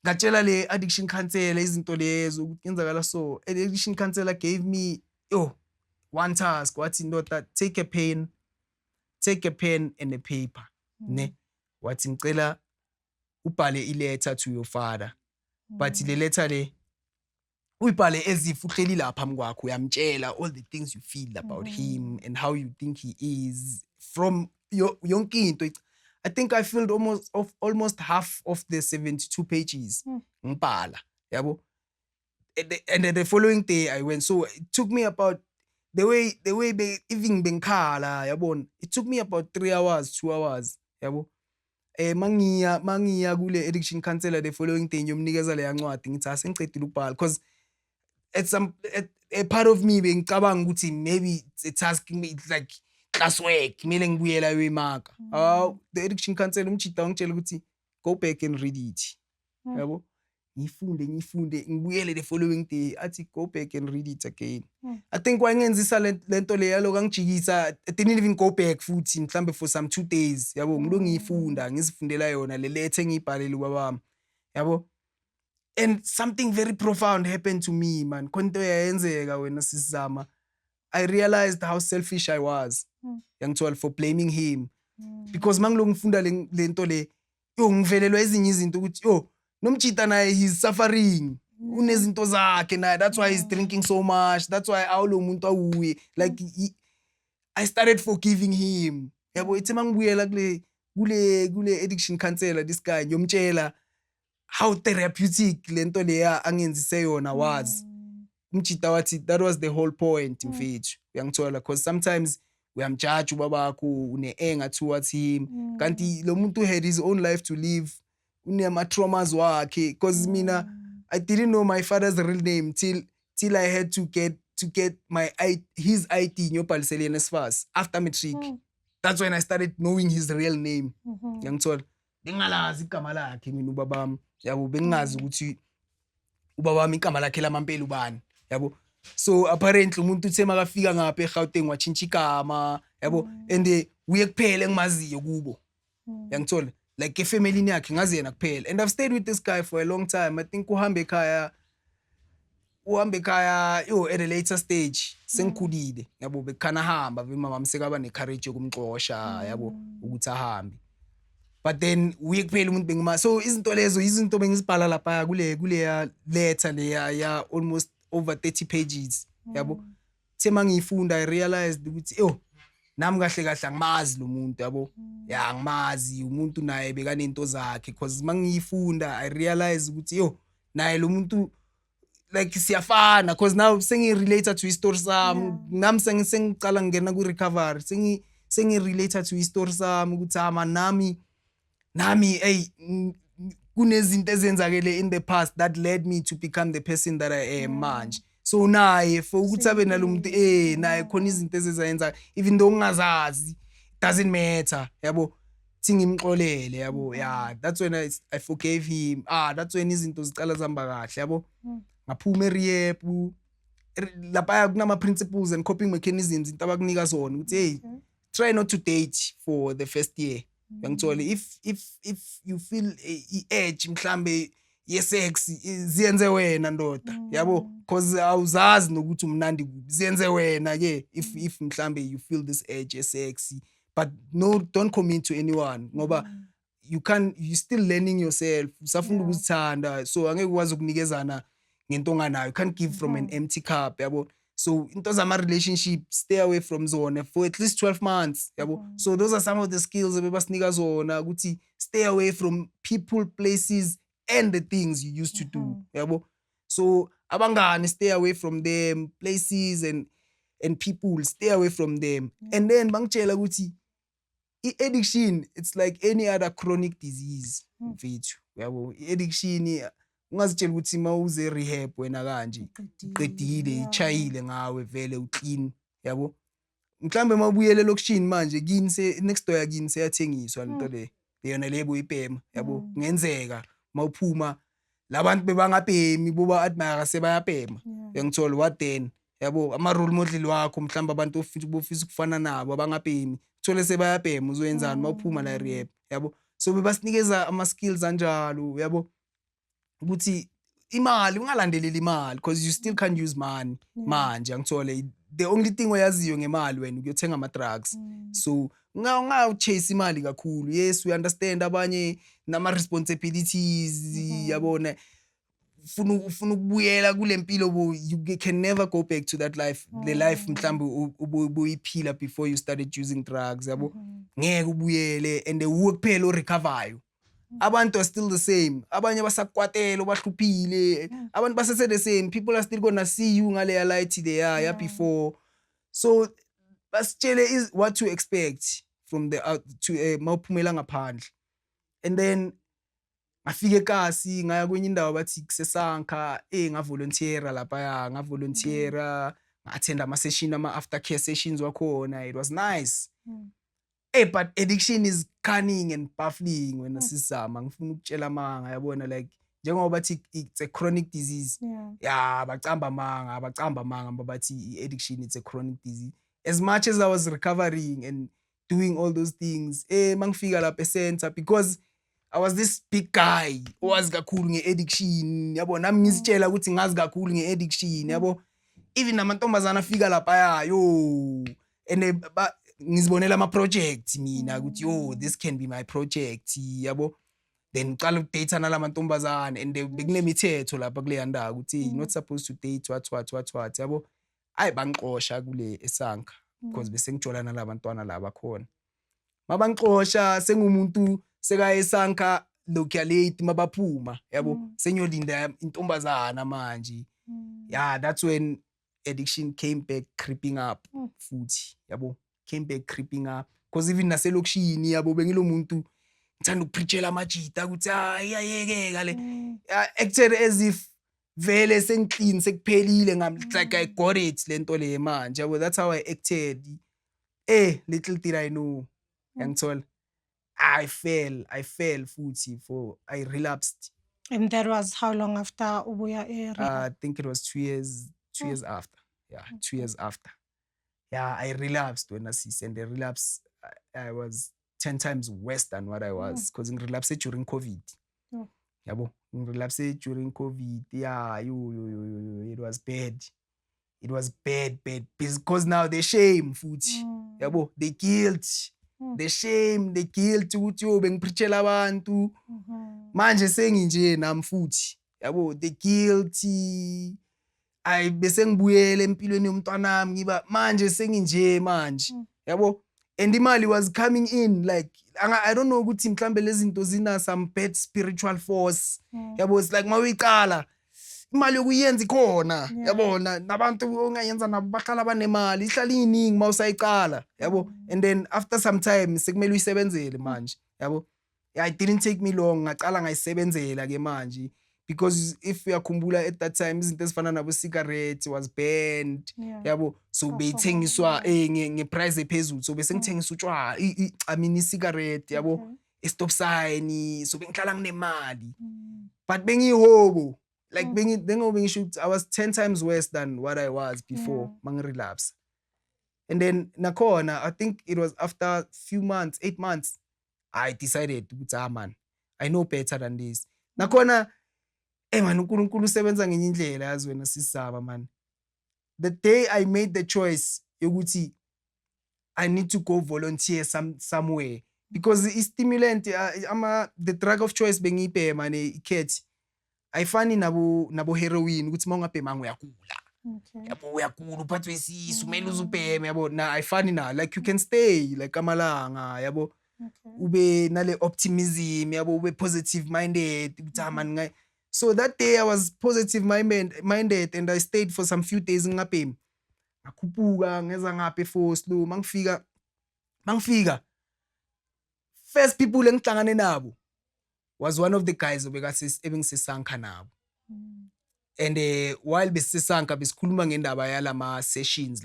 S1: Ngatshela le addiction counselor izinto lezo ukuthi kenzakala so. Addiction counselor gave me one task wathi ndoda take a pen and a paper ne wathi ngicela ubhale iletter to your father but le letter le uyibhale ezif uhleli lapha phambi kwakho uyamtshela all the things you feel about him and how you think he is from yonke into. I think I filled almost half of the 72 pages ngibhala yabo. And the following day I went, so it took me about the way even bengikhala yabona, it took me about 3 hours 2 hours yabo. Mangiya kule addiction counselor the following day ngiyomnikeza le yancwadi ngithi asengicedile ukubhala because a part of me bengicabanga ukuthi maybe it's a task like classwork kumele ngibuyela wemark. The addiction counselor umchita wangitshela ukuthi go back and read it yabo. Ngifunde ngibuyele the following day athi go back and read it again. I think wangenzisa lento le yalo kangijikisa I didn't even go back futhi mhlambe for some 2 days yabo ngilo ngiyifunda ngizifundela yona le letter engiyibhalele ubabami yabo. And something very profound happened to me man. Konto yayenzeka wena sisizama. I realized how selfish I was. Yangithola for blaming him. Because mangilo ngifunda lento le ngivelelwa ezinye izinto ukuthi nomchita naye he's suffering. Unezinto zakhe naye that's why he's drinking so much. That's why awulo umuntu awuye like I started forgiving him. Yabo ithi mangibuyela kule addiction counselor this guy ngiyomtshela how therapeutic lento leya angenzise yona was. Umchita wathi that was the whole point mfethu. Uyangithola because sometimes uyamjudge ubabakho une anger towards him kanti lo muntu had his own life to live. Unema traumas wakhe because mina I didn't know my father's real name till I had to get his ID ngiyobhalisela NSFAS after matric. That's when I started knowing his real name. Yangithola ngingalazi igama lakhe mina ubabami yabo bengingazi ukuthi ubabami igama lakhe lamampela ubani yabo. So apparently umuntu uthe makafika ngapha eGauteng wachintsha igama yabo and uye kuphela engimaziyo kubo. Yangithola like efamily yakhe ngazi yena kuphela and I've stayed with this guy for a long time. I think uhambe ekhaya at a later stage sengikhulile yabo bekhana hamba mama msekaba ne courage yokumxosha yabo ukuthi ahambe. But then uye kuphela umuntu bengima so izinto lezo izinto bengizibhala lapha kule letter le ya almost over 30 pages yabo. Thema ngiyifunda I realized ukuthi nami kahle angimazi lo muntu yabo. Angimazi umuntu naye bekanento zakhe because mangiyifunda I realize ukuthi naye lo muntu like siyafana because now sengi-relate to history sami nami sengicala ngena ku-recovery sengi-relate to history sami ukuthi nami kunezinto ezenzakele in the past that led me to become the person that I am manje. So naye for ukuthi abe nalomuntu naye khona izinto ezenza even though ungazazi doesn't matter yabo thingimxolele yabo. That's when I forgave him. That's when izinto zicala zihamba kahle yabo. Ngaphuma rehab lapha kunama principles and coping mechanisms into abakunika zona ukuthi try not to date for the first year. Yangithola if you feel i-edge mhlambe yesex ziyenze wena ndoda yabo because awuzazi nokuthi umnandi ziyenze wena ke if mhlambe you feel this edge yesex but no don't commit to anyone ngoba you still learning yourself usafunda ukuzithanda so angeke ukwazi ukunikezana ngento onganayo. You can't give from an empty cup yabo. So into zama relationship stay away from zone for at least 12 months yabo. So those are some of the skills ebebasinika zona ukuthi stay away from people, places and the things you used to do yabo. So abangani stay away from them, places and people stay away from them. And then bangitshela ukuthi addiction it's like any other chronic disease mfethu yabo. Addiction ungazitshela ukuthi mawuze rehab wena kanje uqedile ichayile ngawe vele uclean yabo. Mhlambe mawubuyele lokishini manje kini next door yakini seyathengiswa lento le yona lebo ipema yabo. Kungenzeka mawuphuma labantu bebangabhemi boba admire sebayabhema. Yangithola what then yabo ama role model wakho mhlambe abantu ofisa ukufana nabo abangabhemi uthole sebayabhema uzoyenzani mawuphuma la rehab yabo. So bebasinikeza ama-skills anjalo yabo ukuthi imali ungalandeleli imali because you still can't use money manje angithole the only thing oyaziyo ngemali wena ukuyothenga ama-drugs. So ungawuchase imali kakhulu. Yes, we understand abanye nama-responsibilities yabona ufuna ukubuyela kule mpilo bo you can never go back to that life the life mhlambe ubuyiphila before you started using drugs yabo ngeke ubuyele and uwe kuphela orecoveryo. Abantu are still the same. Abanye basakwatela bahluphile. Abantu basese the same. People are still gonna see you ngale light they are before. So basitshele is what to expect from the out to mawuphumela ngaphandle. And then ngafika eKasi ngaya kwenye indawo bathi kuseSankha ngavolunteera lapha ngavolunteera ngathenda ama session ama aftercare sessions wakhona. It was nice. But addiction is cunning and baffling when sisizama ngifuna ukutshela amanga yabona like njengoba bathi it's a chronic disease. Bacamba amanga bathi addiction it's a chronic disease. As much as I was recovering and doing all those things mangifika lapha center because I was this big guy owazi kakhulu nge-addiction yabo nami ngizitshela ukuthi ngazi kakhulu nge-addiction yabo even namantombazana afika lapha yo and ngizibonela ama-project mina ukuthi yo this can be my project yabo then uqala ukudate nalamantombazana and bekunemithetho lapha kule yanda ukuthi you're not supposed to date what yabo bangixosha kule eSankha because bese ngijolana labantwana laba khona mabangixosha sengumuntu seka eSankha localate mabaphuma yabo senyolinda intombazana manje that's when addiction came back creeping up futhi yabo came back creeping up because even naselokishini yabo bengilo muntu ngithanda ukupreachela amajita ukuthi iyayekeka le acted as if vele sengiclean sekuphelile like I got it lento le manje yabo that's how I acted. Little did I know ngithola I fell futhi I relapsed.
S2: And that was how long after ubuya
S1: I think it was 2 years after. 2 years after. I relapsed when and the relapse I was 10 times worse than what I was because I relapsed during COVID. Yabo, relapsed during COVID. It was bad. It was bad because now the shame futhi. Yabo, the guilt. The shame, the guilt ukuthi bengipreachela abantu. Manje senginje nami futhi. Yabo, the guilty bese ngibuyele empilweni yomntwanami ngiba manje senginje manje. Yabo, and imali was coming in like I don't know ukuthi mhlambe lezi zinto zina some bad spiritual force. Yabo, it's like mawiqala imali yokuyenza ikhona yabona nabantu ongayenza nabo bahlala banemali ihlala iningi mawusayiqala yabo and then after some time sekumele uyisebenzele manje yabo it didn't take me long ngaqala ngayisebenzela ke manje because if uyakhumbula at that time izinto ezifana nabo cigarette was banned yabo so beyithengiswa ngeprice ephezulu so bese ngithengisa utshwala I mean cigarette yabo stop sign so bengihlala nginemali but bengihobo like I was 10 times worse than what I was before relapse. And then nakhona I think it was after few months 8 months I decided ukuthi man I know better than this. Nakhona man uNkulunkulu usebenza ngenye indlela yazi wena sisaba man. The day I made the choice yokuthi I need to go volunteer somewhere because the stimulant the drug of choice bengiyibhema man ikhethi ayifani nabo heroin ukuthi mawungabhemanga uyakula. Yabo uyakula uphathwe isisu kumele uzubheme yabo na ayifani na like you can stay like amalanga yabo ube nale optimism yabo ube positive minded ukuthi man so that day I was positive minded and I stayed for some few days ngingabhemi ngakhuphuka ngeza ngapha for slow mangifika first people engihlangane nabo was one of the guys ebengiseSankha nabo. And while besiseSankha besikhuluma ngendaba yalama sessions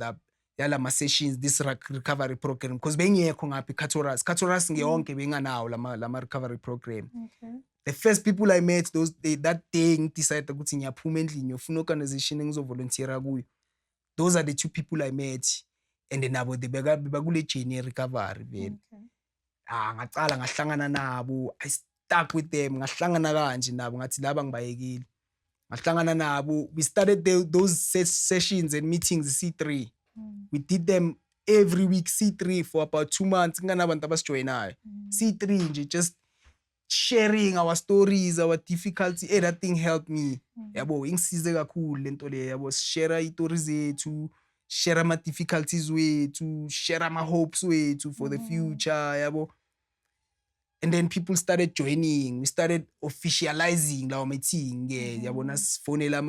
S1: sessions this recovery program because bengiyekho ngapha eCatoras ngiyonke benganawo lama recovery program. The first people I met that day ngidecide ukuthi ngiyaphuma endlini ngiyofuna organization engizovolunteera kuyo. Those are the two people I met. and then nabo bekule journey recovery vele. Ngacala ngahlangana nabo, I stuck with them, ngahlangana kanje nabo ngathi laba ngibayekile. Ngahlangana nabo, we started those sessions and meetings C3. We did them every week C3 for about 2 months. Nganabantu abasijoyinayo. C3 nje, just sharing our stories, our difficulty. That thing helped me. Yabo, ingisize kakhulu lento le yabo, share istories zethu, share ama difficulties wethu, share ama hopes wethu for the future, yabo. And then people started joining. We started officializing our meeting. Yabo, nasifonela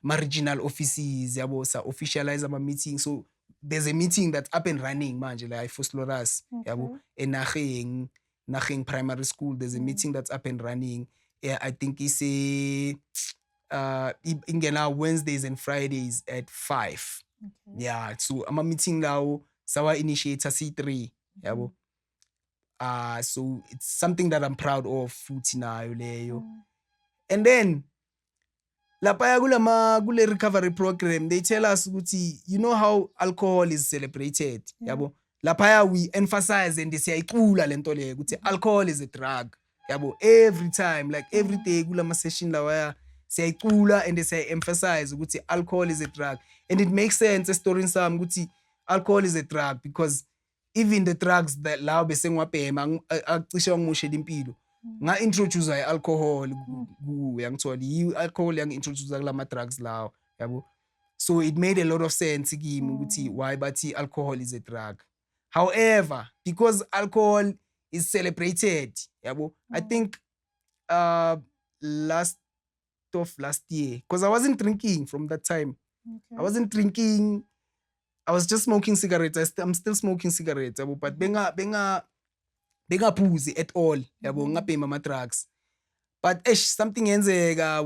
S1: ma regional offices, yabo, sa officialize our meeting. So there's a meeting that's up and running manje la eFosloras, yabo, Nageng Primary School. There's a meeting that's up and running. Yeah, I think it's ingena Wednesdays and Fridays at 5. Yeah, so I'm a meeting now. Sawa initiator C3, yabo. So it's something that I'm proud of futhi nayo leyo. And then lapaya kule recovery program, they tell us ukuthi, you know how alcohol is celebrated, yabo. Lapaya we emphasize and they say ayicula lento leyo ukuthi alcohol is a drug, yabo. Every time, like every day kula ma session lawaya siyayicula and they say emphasize ukuthi alcohol is a drug. And it makes sense estoryini sami ukuthi alcohol is a drug because even the drugs that lawo bese ngiwabhema acishe ngimoshela impilo, nga-introduce i-alcohol kuwe, yangithola i-alcohol yangi-introduce kulama drugs lawo, yabo. So it made a lot of sense kimi ukuthi why bathi alcohol is a drug. However, because alcohol is celebrated, yabo, I think last year, because I wasn't drinking from that time. I wasn't drinking. I was just smoking cigarettes. I'm still smoking cigarettes, yabo, but benga phuzi at all, yabo, ngabhema ama drugs. But something yenzeka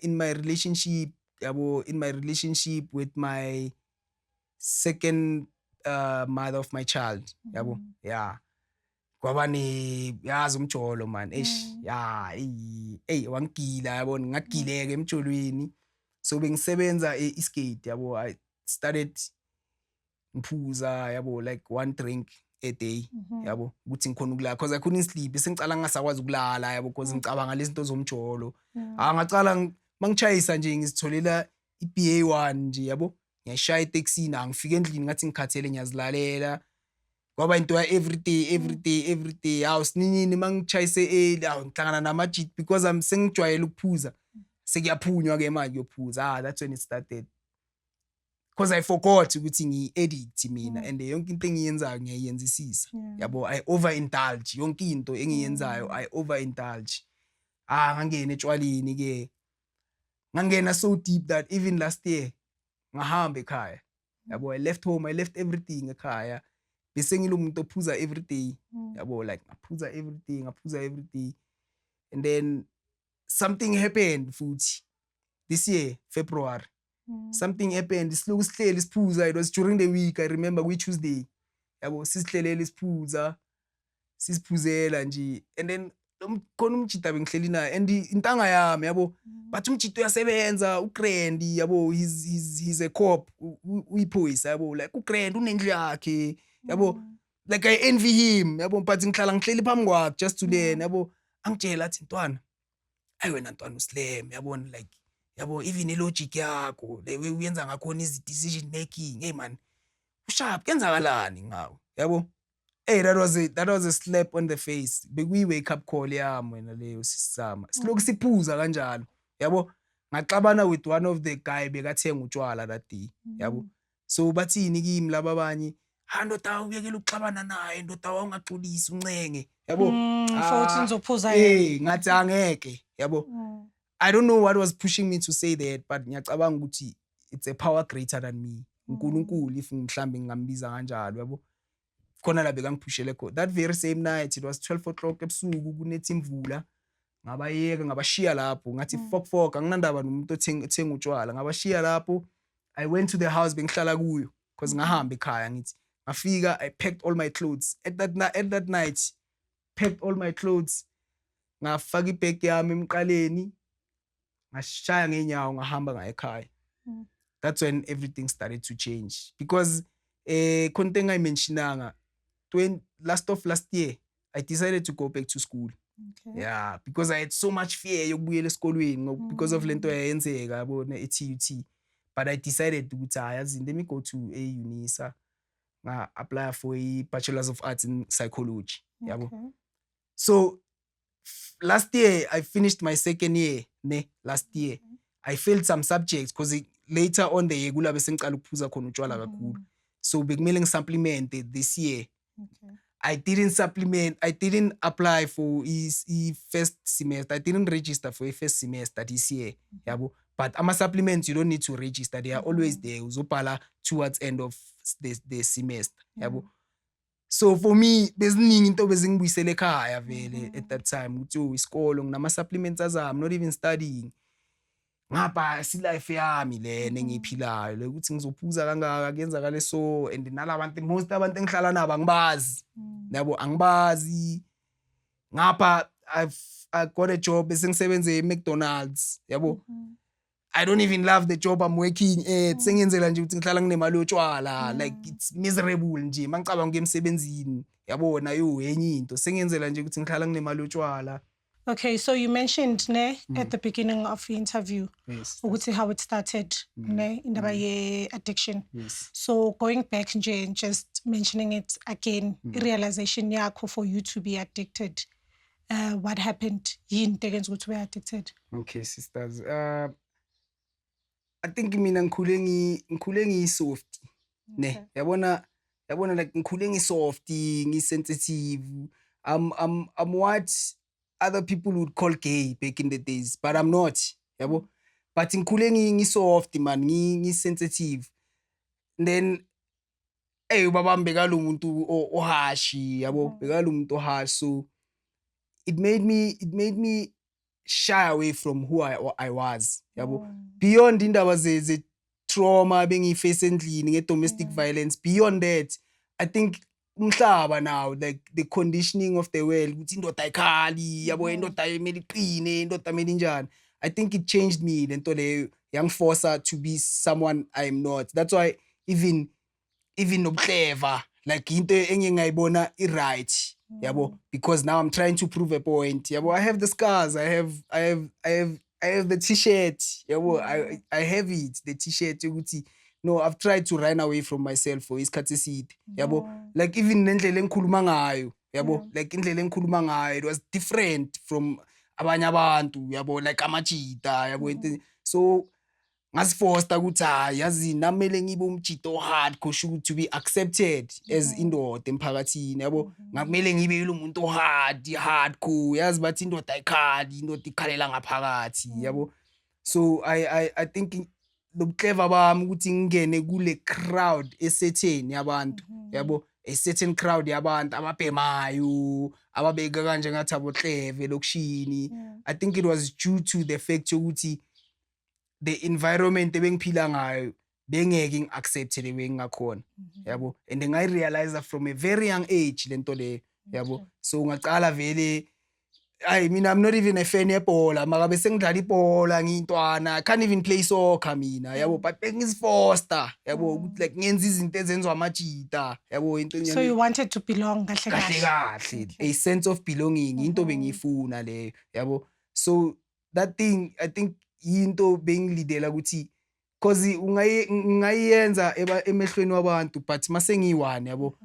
S1: in my relationship, yabo, in my relationship with my second mother of my child, yabo. Yeah. Kwaba yazi umjolo man. Wangigila, yabo, ngagileka emjolweni. So bengisebenza eSkate, yabo, I started ngiphuza, yabo, like 1 drink a day, yabo, ukuthi ngikhona ukulala because I couldn't sleep. Bese ngicala ngasakwazi ukulala, yabo, because ngicabanga lezi zinto zomjolo. Ngacala mangitshayisa nje ngizitholela iBA1 nje, yabo. Ngiyashaya itaxi ngifika endlini ngathi ngikhathele ngiyazilalela. Kwaba into ya every day. Hawu sininini mangitshayise ngihlangana namajit because sengijwayele ukuphuza. Sekuyaphunywa ke manje ukuphuza. That's when it started. Because I forgot ukuthi ngi-addict mina and yonke into engiyenzayo ngiyayenzisisa. Yabo, I overindulge. Yonke into engiyenzayo I overindulge. Ngangena etshwaleni ke. Ngangena so deep that even last year ngahamba ekhaya. Yabo, I left home, I left everything ekhaya. Bese ngilumuntu ophuza every day. Yabo, like ngaphuza every day. And then something happened futhi this year, February. Something happened. Sihloko sihleli siphuza. It was during the week. I remember Tuesday. Yabo, sisihlelele siphuza. Sisiphuzela nje. And then khona umjita bengihleli naye and intanga yami, yabo, bathi umjita uyasebenza, uGrand, yabo, he's a cop, uyiphoyisa, yabo, like uGrand unendlu yakhe, yabo, like I envy him, yabo, but ngihlala ngihleli phambi kwakhe just to learn, yabo. Angitshela athi Ntwana, ayi wena Ntwana uSlam, yabo, like, yabo, even ilogic yakho le way uyenza ngakhona decision making, hey man, usharp, kenzakalani ngawe, yabo. That was a slap on the face. Bekuyi wake up call yami wena leyo sisama. Siloku siphuza kanjalo. Yabo, ngaxabana with one of the guy bekathenga utshwala that day. Yabo. So bathini kimi laba abanye, ndoda uyekela ukuxabana naye, ndoda ungaxolisi uncenge. Yabo.
S2: Futhi nizophuza yena.
S1: Ngathi angeke, yabo. I don't know what was pushing me to say that, but ngiyacabanga ukuthi it's a power greater than me. uNkulunkulu if mhlambe ngingambiza kanjalo, yabo. Khona la bekangiphushele khona. That very same night, it was 12 o'clock ebusuku, kunethi imvula. Ngabayeka, ngabashiya lapho. Ngathi fok anginandaba nomuntu othenga utshwala. Ngabashiya lapho. I went to the house bengihlala kuyo because ngahamba ekhaya ngithi. Ngafika, I packed all my clothes. At that night, packed all my clothes. Ngafaka ibag yami emqaleni. Ngashaya ngenyawo ngahamba ngaye ekhaya. That's when everything started to change because khona engayimentionanga last year I decided to go back to school.
S2: Okay.
S1: Yeah, because I had so much fear yokubuyela esikolweni because of lento yayenzeka yabona e-TUT. But I decided ukuthi yazi let me go to UNISA nga apply for a Bachelor's of Arts in Psychology. Yabo.
S2: Okay.
S1: So last year I finished my second year last year. I failed some subjects because later on the year kula bese ngicala ukuphuza khona utshwala kakhulu. So bekumele ngisupplement this year.
S2: Okay.
S1: I didn't apply for first semester. I didn't register for a first semester this year. Yabo. But supplements you don't need to register. They are always there. Uzobhala towards end of the semester. Yabo. So for me beziningi into bezingibuyisele ekhaya vele at that time ukuthi isikolo nginama supplements azami, I'm not even studying. Ngapha life yami lena engiphilayo ukuthi ngizophuza kangaka kuyenzakala so and nalabantu most abantu engihlala nabo angibazi. Yabo angibazi. Ngapha I got a job esengisebenze eMcDonald's. Yabo. I don't even love the job I'm working at. Sengiyenzela nje ukuthi ngihlala nginemali yotshwala like it's miserable nje mangicabanga ukuyemsebenzini. Yabona enye into sengiyenzela nje ukuthi ngihlala nginemali yotshwala.
S2: Okay, so you mentioned at the beginning of the interview ukuthi how it started indaba ye-addiction.
S1: Yes.
S2: So going back nje and just mentioning it again, realization yakho for you to be addicted. What happened? Yini eyenza ukuthi ube addicted?
S1: Okay, sisters. I think mina ngikhule ngisoft. Ne, yabona like ngikhule ngisoft, ngisensitive. I'm what other people would call gay back in the days, but I'm not. Yabo. But ngikhule ngisoft man, ngisensitive. Then ubaba mbekalo umuntu ohashi, yabo, bekalo umuntu ohash. So it made me shy away from who I was. Yabo. Beyond indaba ze trauma bengiface endlini nge-domestic violence, beyond that, I think umhlaba now, like the conditioning of the world, ukuthi indoda ayikhali, yabo, indoda emele iqine, indoda emele njani. I think it changed me lento leyo yangiforce to be someone I'm not. That's why even nobuhleva like into engingayibona right. Yabo, because now I'm trying to prove a point. Yabo, I have the scars. I have the t-shirt. Yabo, I have it, the t-shirt. No, I've tried to run away from myself for isikhathi eside. Yabo, like even nendlela engikhuluma ngayo. Yabo, like indlela engikhuluma ngayo, it was different from abanye abantu. Yabo, like amajita. Yabo, so ngasifosta ukuthi yazi namele ngibe umjito hard to be accepted as indoda emphakathini. Yabo, ngamele ngibe lo muntu hardcore, yazi bathi indoda ayikhali, indoda ikhalela ngaphakathi. Yabo, so I think lo clever bami ukuthi ngingene kule crowd esethen yabantu. Yabo, a certain crowd yabantu ababhemayo, ababeka kanje ngathi abohleve lokushini. I think it was due to the fact ukuthi the environment ebengiphila ngayo bengeke ngiaccepted bengakhona. Yabo, and I realize from a very young age lento le. Yabo, so ngaqala vele mina I'm not even a fan yebhola, maka bese ngidlala ibhola ngintwana, I can't even play soccer mina. Yabo, but bengizifoster. Yabo, ukuthi like ngenza izinto ezenzwa amajita. Yabo, into
S2: So you wanted to belong
S1: kahle. A sense of belonging, into bengifuna leyo. Yabo, so that thing I think into bengilidela ukuthi cause ungayenza emehlweni wabantu but mase ngiyiwane yabo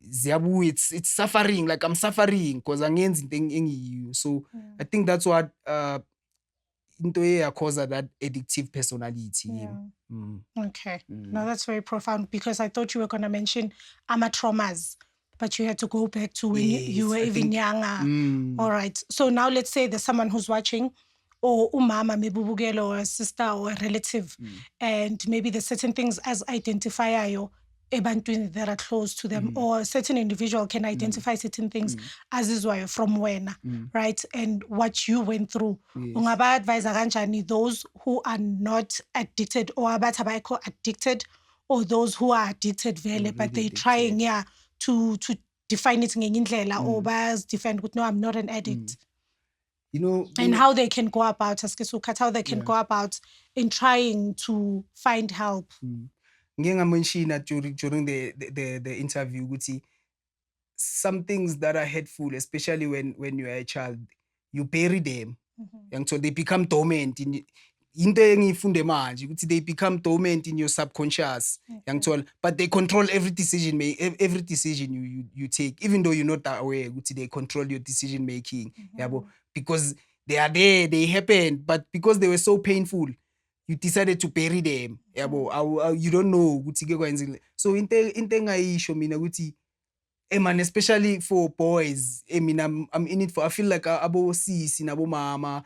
S1: ziyabuya it's suffering, like I'm suffering because angenzi into engiyiyo. So I think that's what into cause that addictive personality.
S2: Okay. No, that's very profound because I thought you were going to mention traumas, but you had to go back to when you were even younger. All right. So now let's say there's someone who's watching, or umama maybe ubukela, or a sister or a relative, and maybe there's certain things as identifier ebantwini that are close to them, or a certain individual can identify certain things as izwayo from wena, right? And what you went through. Ungaba advise kanjani those who are not addicted, or abathi abayikho addicted, or those who are addicted vele, but they trying to define it ngenye indlela, or defend no, I'm not an addict.
S1: You know,
S2: and how they can go about, how they can go about in trying to find help.
S1: ngike ngamention during the interview ukuthi some things that are hurtful, especially when you are a child, you bury them. So they become dormant in into engiyifunde manje ukuthi they become dormant in your subconscious. But they control every decision you take, even though you're not that aware ukuthi they control your decision making. Because they are there, they happened, but because they were so painful, you decided to bury them. You don't know ukuthi ke kwenzile. So into engayisho mina ukuthi man, especially for boys, I mean, I'm in it for, I feel like abo sisi nabo mama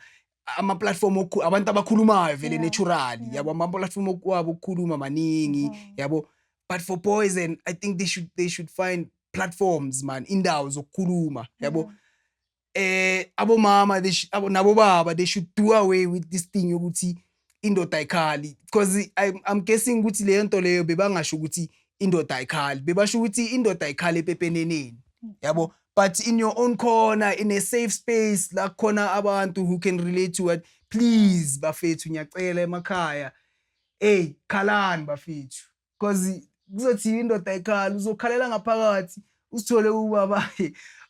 S1: ama-platform abantu abakhulumayo vele naturally yabo, ama-platform wabo ukukhuluma maningi yabo. But for boys, and I think they should find platforms, man, indawo zokukhuluma yabo. Abo mama nabo baba, they should do away with this thing yokuthi indoda ayikhali, because I'm guessing ukuthi leyo nto leyo bebangasho ukuthi indoda ayikhali, bebasho ukuthi indoda ayikhali epepeneneni yabo. But in your own corner, in a safe space, la khona abantu who can relate to it, please bafethu ngiyacela emakhaya, hey khalani bafethu, because kuzothi indoda ayikhali uzokhalela ngaphakathi usithole ubaba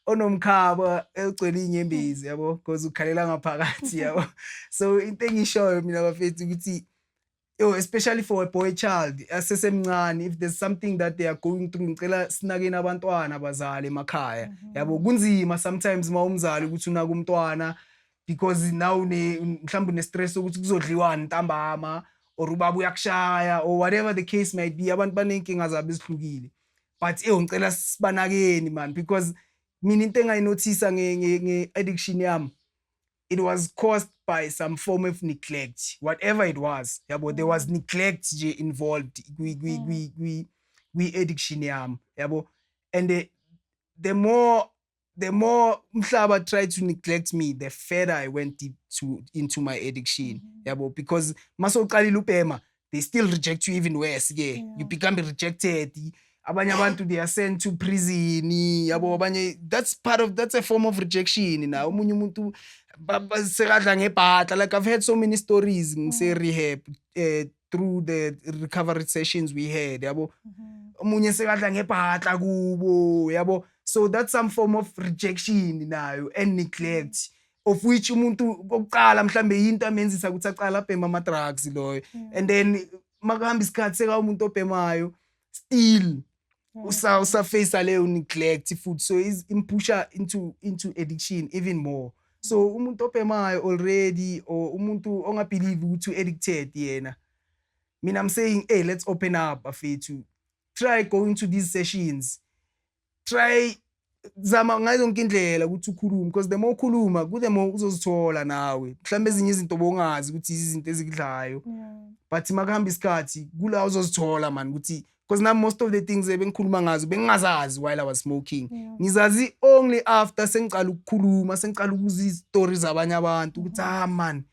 S1: onomkhaba egcwele inyembezi yabo, because ukhalela ngaphakathi yabo. So into engishoyo mina bafethu ukuthi especially for a boy child asesemncane, if there's something that they are going through, ngicela sinakeni abantwana abazali emakhaya yabo. Kunzima sometimes umzali ukuthi unaka umntwana because now mhlawumbe une-stress ukuthi kuzodliwa ntambama or ubaba uyakushaya or whatever the case might be. Abantu banenkinga zabo ezihlukile, but ngicela sibanakeni man, because mina into engayinothisa nge-addiction yami, it was caused by some form of neglect, whatever it was. Yabo, there was neglect involved. We addiction yam. Yabo, and the more Mhlaba tried to neglect me, the further I went into my addiction. Yabo, because masoqala ilupema, they still reject you even worse. You become rejected. Abanye abantu they are sent to prison. Yabo, abanye, that's a form of rejection. Na omunye umuntu sekadla ngebhatla. Like I've heard so many stories say rehab through the recovery sessions we had. Yabo, omunye sekadla ngebhatla kubo. Yabo, so that's some form of rejection now and neglect, of which umuntu kokuqala mhlambe into amenzisa ukuthi aqala abhema ama drugs loyo, and then makahamba isikhathi seka umuntu obhemayo still usa-face leyo neglect futhi, so is impusha into addiction even more. So umuntu obhemayo already, or umuntu ongabelieve ukuthi addicted yena, mina I'm saying, hey, let's open up afethu, try going to these sessions, try zama ngayo yonke indlela ukuthi ukhulume, because the more ukhuluma the more uzozithola nawe mhlambe ezinye izinto bongazi ukuthi izinto ezikudlayo, but makahamba isikhathi kula uzozithola man, ukuthi because now most of the things ebengikhuluma ngazo bengingazazi while I was smoking. Ngizazi only after sengicala ukukhuluma, sengicala ukuzwa istories zabanye abantu ukuthi man,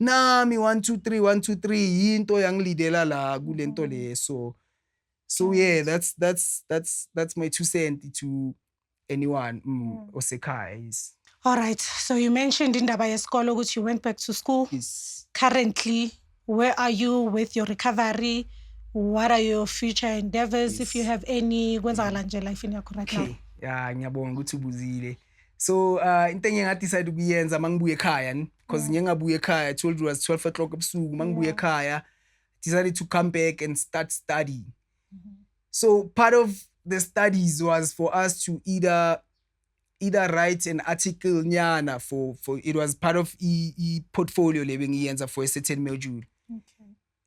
S1: nami 1 2 3 1 2 3 into yangilidela la kule nto le. So yeah, that's my 2 cents to anyone osekhaya.
S2: All right, so you mentioned indaba yesikolo ukuthi you went back to school.
S1: Yes.
S2: Currently, where are you with your recovery? What are your future endeavors, if you have any? Kwenzakala nje life yakho right now?
S1: Yeah, ngiyabonga ukuthi ubuzile. So into engadecide ukuyenza mangibuye ekhaya, because ngingabuye ekhaya, I told you it was 12 o'clock ebusuku. Mangibuye ekhaya, decided to come back and start studying. So part of the studies was for us to either write an article nyana for it was part of e portfolio lebengiyenza for a certain module.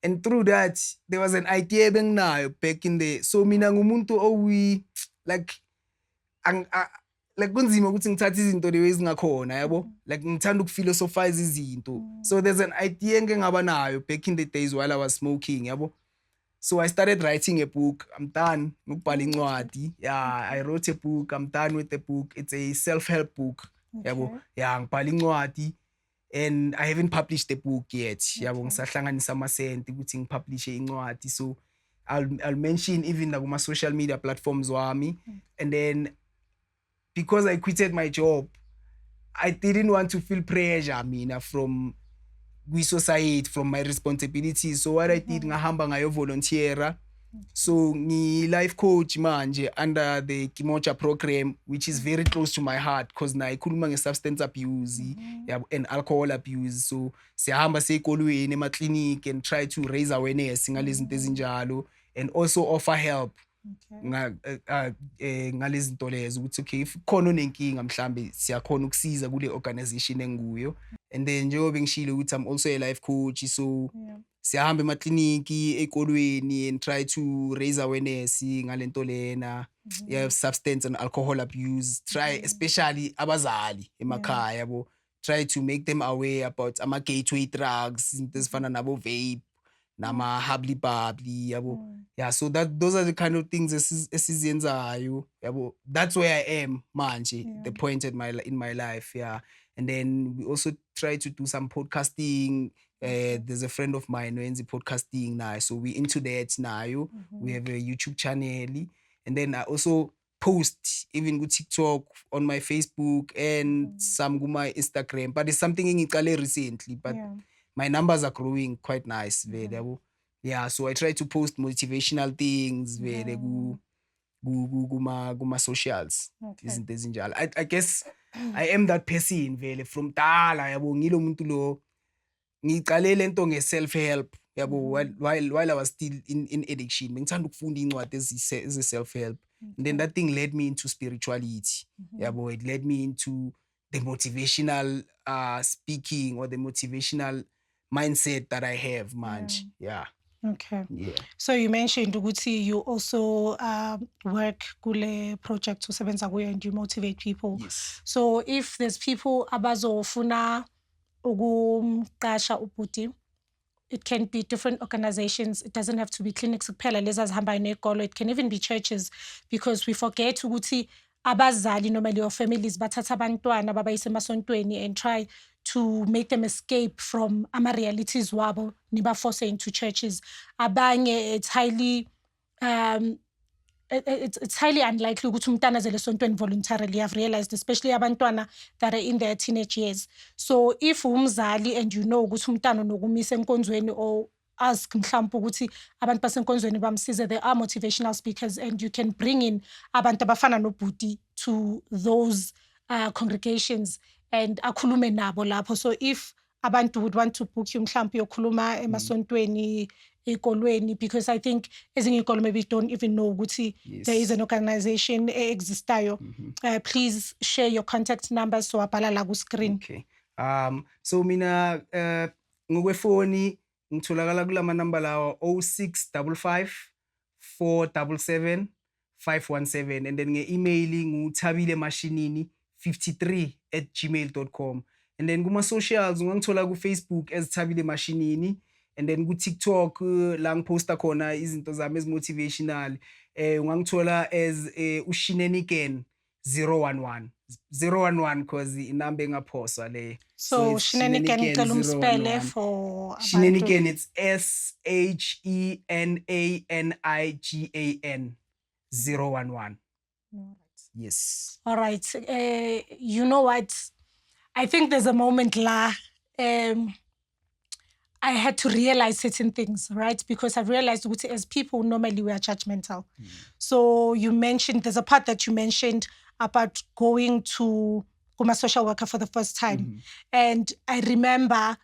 S1: And through that, there was an idea bengenayo back in the, so mina ngumuntu like kunzima ukuthi ngithathe izinto leyo ezingakhona yabo, like ngithanda ukuphilosophize izinto. So there's an idea engaba nayo back in the days while I was smoking yabo. So I started writing a book. I'm done ngokubhala incwadi. Yeah, I wrote a book. I'm done with the book. It's a self-help book. Yabo. Yeah, ngibhala incwadi. And I haven't published the book yet. Yabo, ngisahlanganisa amasenti ukuthi ngipublishe incwadi. So I'll mention even like my social media platforms wami. And then because I quitted my job, I didn't want to feel pressure mina from society, from my responsibilities. So what I did ngahamba ngayo volunteera So life coach manje under the Kimocha program, which is very close to my heart because na ikhuluma nge-substance abuse and alcohol abuse. So siyahamba seyikolweni ema-clinic and try to raise awareness ngalezi zinto ezinjalo and also offer help ngalezi zinto lezo ukuthi okay if khona onenkinga mhlambe siyakhona ukusiza kule organization engikuyo. And then njengoba ngishilo ukuthi I'm also a life coach, so siyahamba emakliniki ekolweni and try to raise awareness ngalento lena yeah, substance and alcohol abuse. Try especially abazali emakhaya yabo, try to make them aware about ama gateway drugs, izinto ezifana nabo vape nama habli babli yabo. Yeah, so those are the kind of things esizenzayo yabo. That's where I am manje, the point in my life. Yeah. And then we also try to do some podcasting. There's a friend of mine who ends podcasting now, so we into that now. We have a YouTube channel, and then I also post even with TikTok, on my Facebook, and some on my Instagram. But it's something in Italy recently, but my numbers are growing quite nice. Yeah, so I try to post motivational things guma socials. I guess I am that person vele from dala yabo, ngilo muntu lo ngiqale lento nge-self help yabo, while I was still in addiction bengithanda ukufunda incwadi ezi-self help. And then that thing led me into spirituality yabo. It led me into the motivational speaking or the motivational mindset that I have manje. Yeah.
S2: Okay.
S1: Yeah.
S2: So you mentioned ukuthi you also work kule project usebenza kuyo and you motivate people.
S1: Yes.
S2: So if there's people abazofuna ukumqasha ubhuti, it can be different organizations. It doesn't have to be clinics kuphela lezi azihambayo nekolo. It can even be churches, because we forget ukuthi abazali noma leyo families bathatha abantwana babayise emasontweni and try to make them escape from ama-realities wabo nibaforce into churches. Abanye it's highly it's highly unlikely ukuthi umntana azele esontweni voluntarily. I've realized, especially abantwana that are in their teenage years. So if umzali and you know ukuthi umntana nokumisa enkonzweni or ask mhlawumbe ukuthi abantu basenkonzweni bamsize, there are motivational speakers and you can bring in abantu abafana nobhuti to those congregations and akhulume nabo lapho. So if abantu would want to book you mhlawumbe yokhuluma emasontweni ekolweni, because I think ezinye iy'kole maybe don't even know ukuthi there is an organization existayo. Please share your contact numbers so abhala la ku-screen.
S1: Okay. So mina ngokwefoni ngitholakala kulama number lawa 0655 477 517, and then nge-email nguthabilemashinini53@gmail.com. And then kuma socials ungangithola ku Facebook as Thabile Mashinini, and then ku TikTok la ngiposta khona izinto zami ezimotivational. Ungangithola as Ushineniken 011 because inamba engaphosa le.
S2: So Shineniken ngicela umspele for abantu.
S1: Shineniken, it's SHENANIGAN 011. Yes.
S2: All right. You know what? I think there's a moment la I had to realize certain things, right? Because I've realized as people, normally we are judgmental. So you mentioned, there's a part that you mentioned about going to Kuma social worker for the first time. And I remember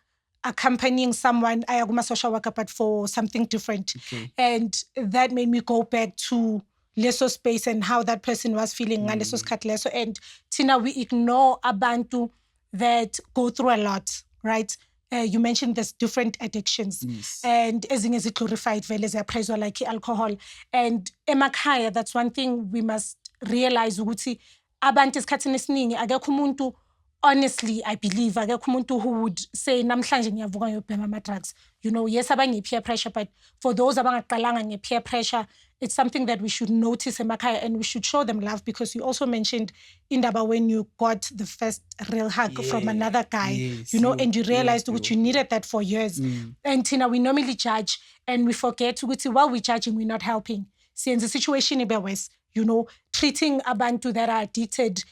S2: accompanying someone, Ayaguma social worker, but for something different. And that made me go back to leso space and how that person was feeling. Leso skhathi leso. And Tina, we ignore abantu that go through a lot, right? You mentioned there's different addictions. And ezinye ziglorified vele ziyapraiswa like alcohol. And emakhaya, that's one thing we must realize ukuthi abantu esikhathini esiningi akekho umuntu, honestly, I believe akekho umuntu who would say namhlanje ngiyavuka ngiyobhema ama-drugs. You know, yes, abanye peer pressure, but for those abangaqalanga nge-peer pressure, it's something that we should notice emakhaya and we should show them love, because you also mentioned Indaba when you got the first real hug from another guy, you know, and you realized that you needed that for years. And Tina, we normally judge and we forget ukuthi while we're judging, we're not helping. Since the situation ibe worse, you know, treating abantu that are addicted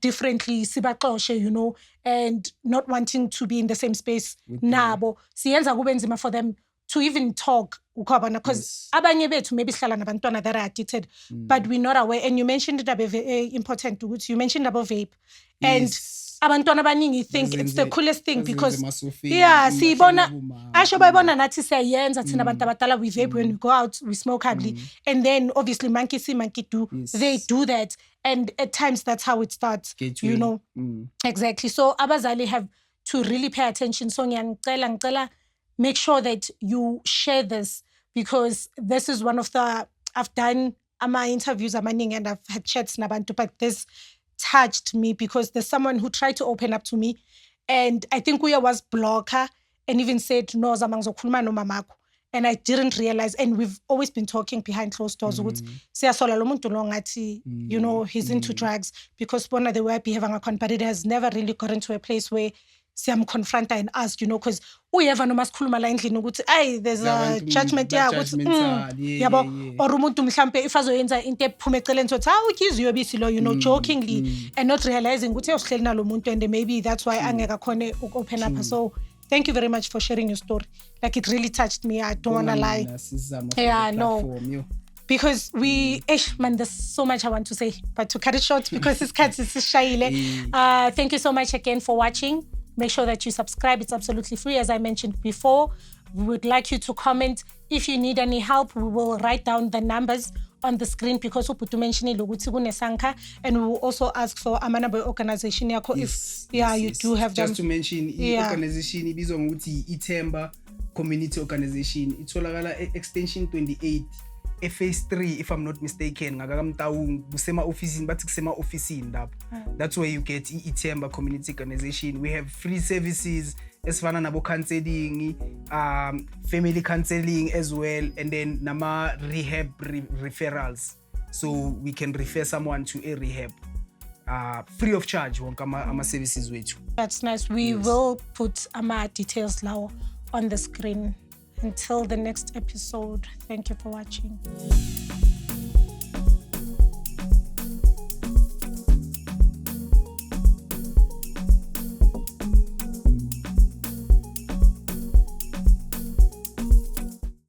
S2: differently, sibaxoshe, you know, and not wanting to be in the same space nabo. Siyenza kube nzima for them to even talk ukhona, because abanye bethu maybe sihlala nabantwana that are addicted, but we're not aware. And you mentioned it important to you mentioned about vape, and abantwana abaningi think it's the coolest thing because siyibona asho bayibona nathi siyayenza thina abantu abadala, we vape when we go out, we smoke ugly, and then obviously monkey see monkey do, they do that, and at times that's how it starts, you know. Exactly. So abazali have to really pay attention. So ngicela make sure that you share this, because this is one of the, I've done my interviews amaning and I've had chats nabantu, but this touched me because there's someone who tried to open up to me, and I think Uya was blocker and even said no zama ngizokhuluma no mamako, and I didn't realize, and we've always been talking behind closed doors ukuthi siyasola lo muntu lo ngathi, you know, he's into drugs, because bona the way behaving account, but it has never really gotten to a place where siyamconfronta and ask, you know, because uyeva noma sikhuluma la endlini ukuthi ay there's a judgment ukuthi yabo, or umuntu mhlambe if azoyenza into ephuma eceleni sothi ukhizi uyobisi lo, you know, jokingly, and not realizing ukuthi uyohleli nalo muntu, and maybe that's why angeka khone open up. So thank you very much for sharing your story. Like, it really touched me. I don't want to lie. Yeah, no. Because man, there's so much I want to say, but to cut it short, because this cat is shyile. Thank you so much again for watching. Make sure that you subscribe. It's absolutely free, as I mentioned before. We would like you to comment. If you need any help, we will write down the numbers on the screen, because uputu mentioned ukuthi kunesanka, and we will also ask for Amanaboy organization yakho if you do have them.
S1: Just to mention, organization ibizwa ngokuthi Ithemba Community Organization. Itholakala extension 28. Phase 3, if I'm not mistaken, kusema officini lapho. That's where you get Ithemba Community Organization. We have free services esifana nabo counseling, family counseling as well, and then nama rehab referrals. So we can refer someone to a rehab free of charge wonke ama services wethu.
S2: That's nice. We will put ama details now on the screen. Until the next episode, thank you for watching.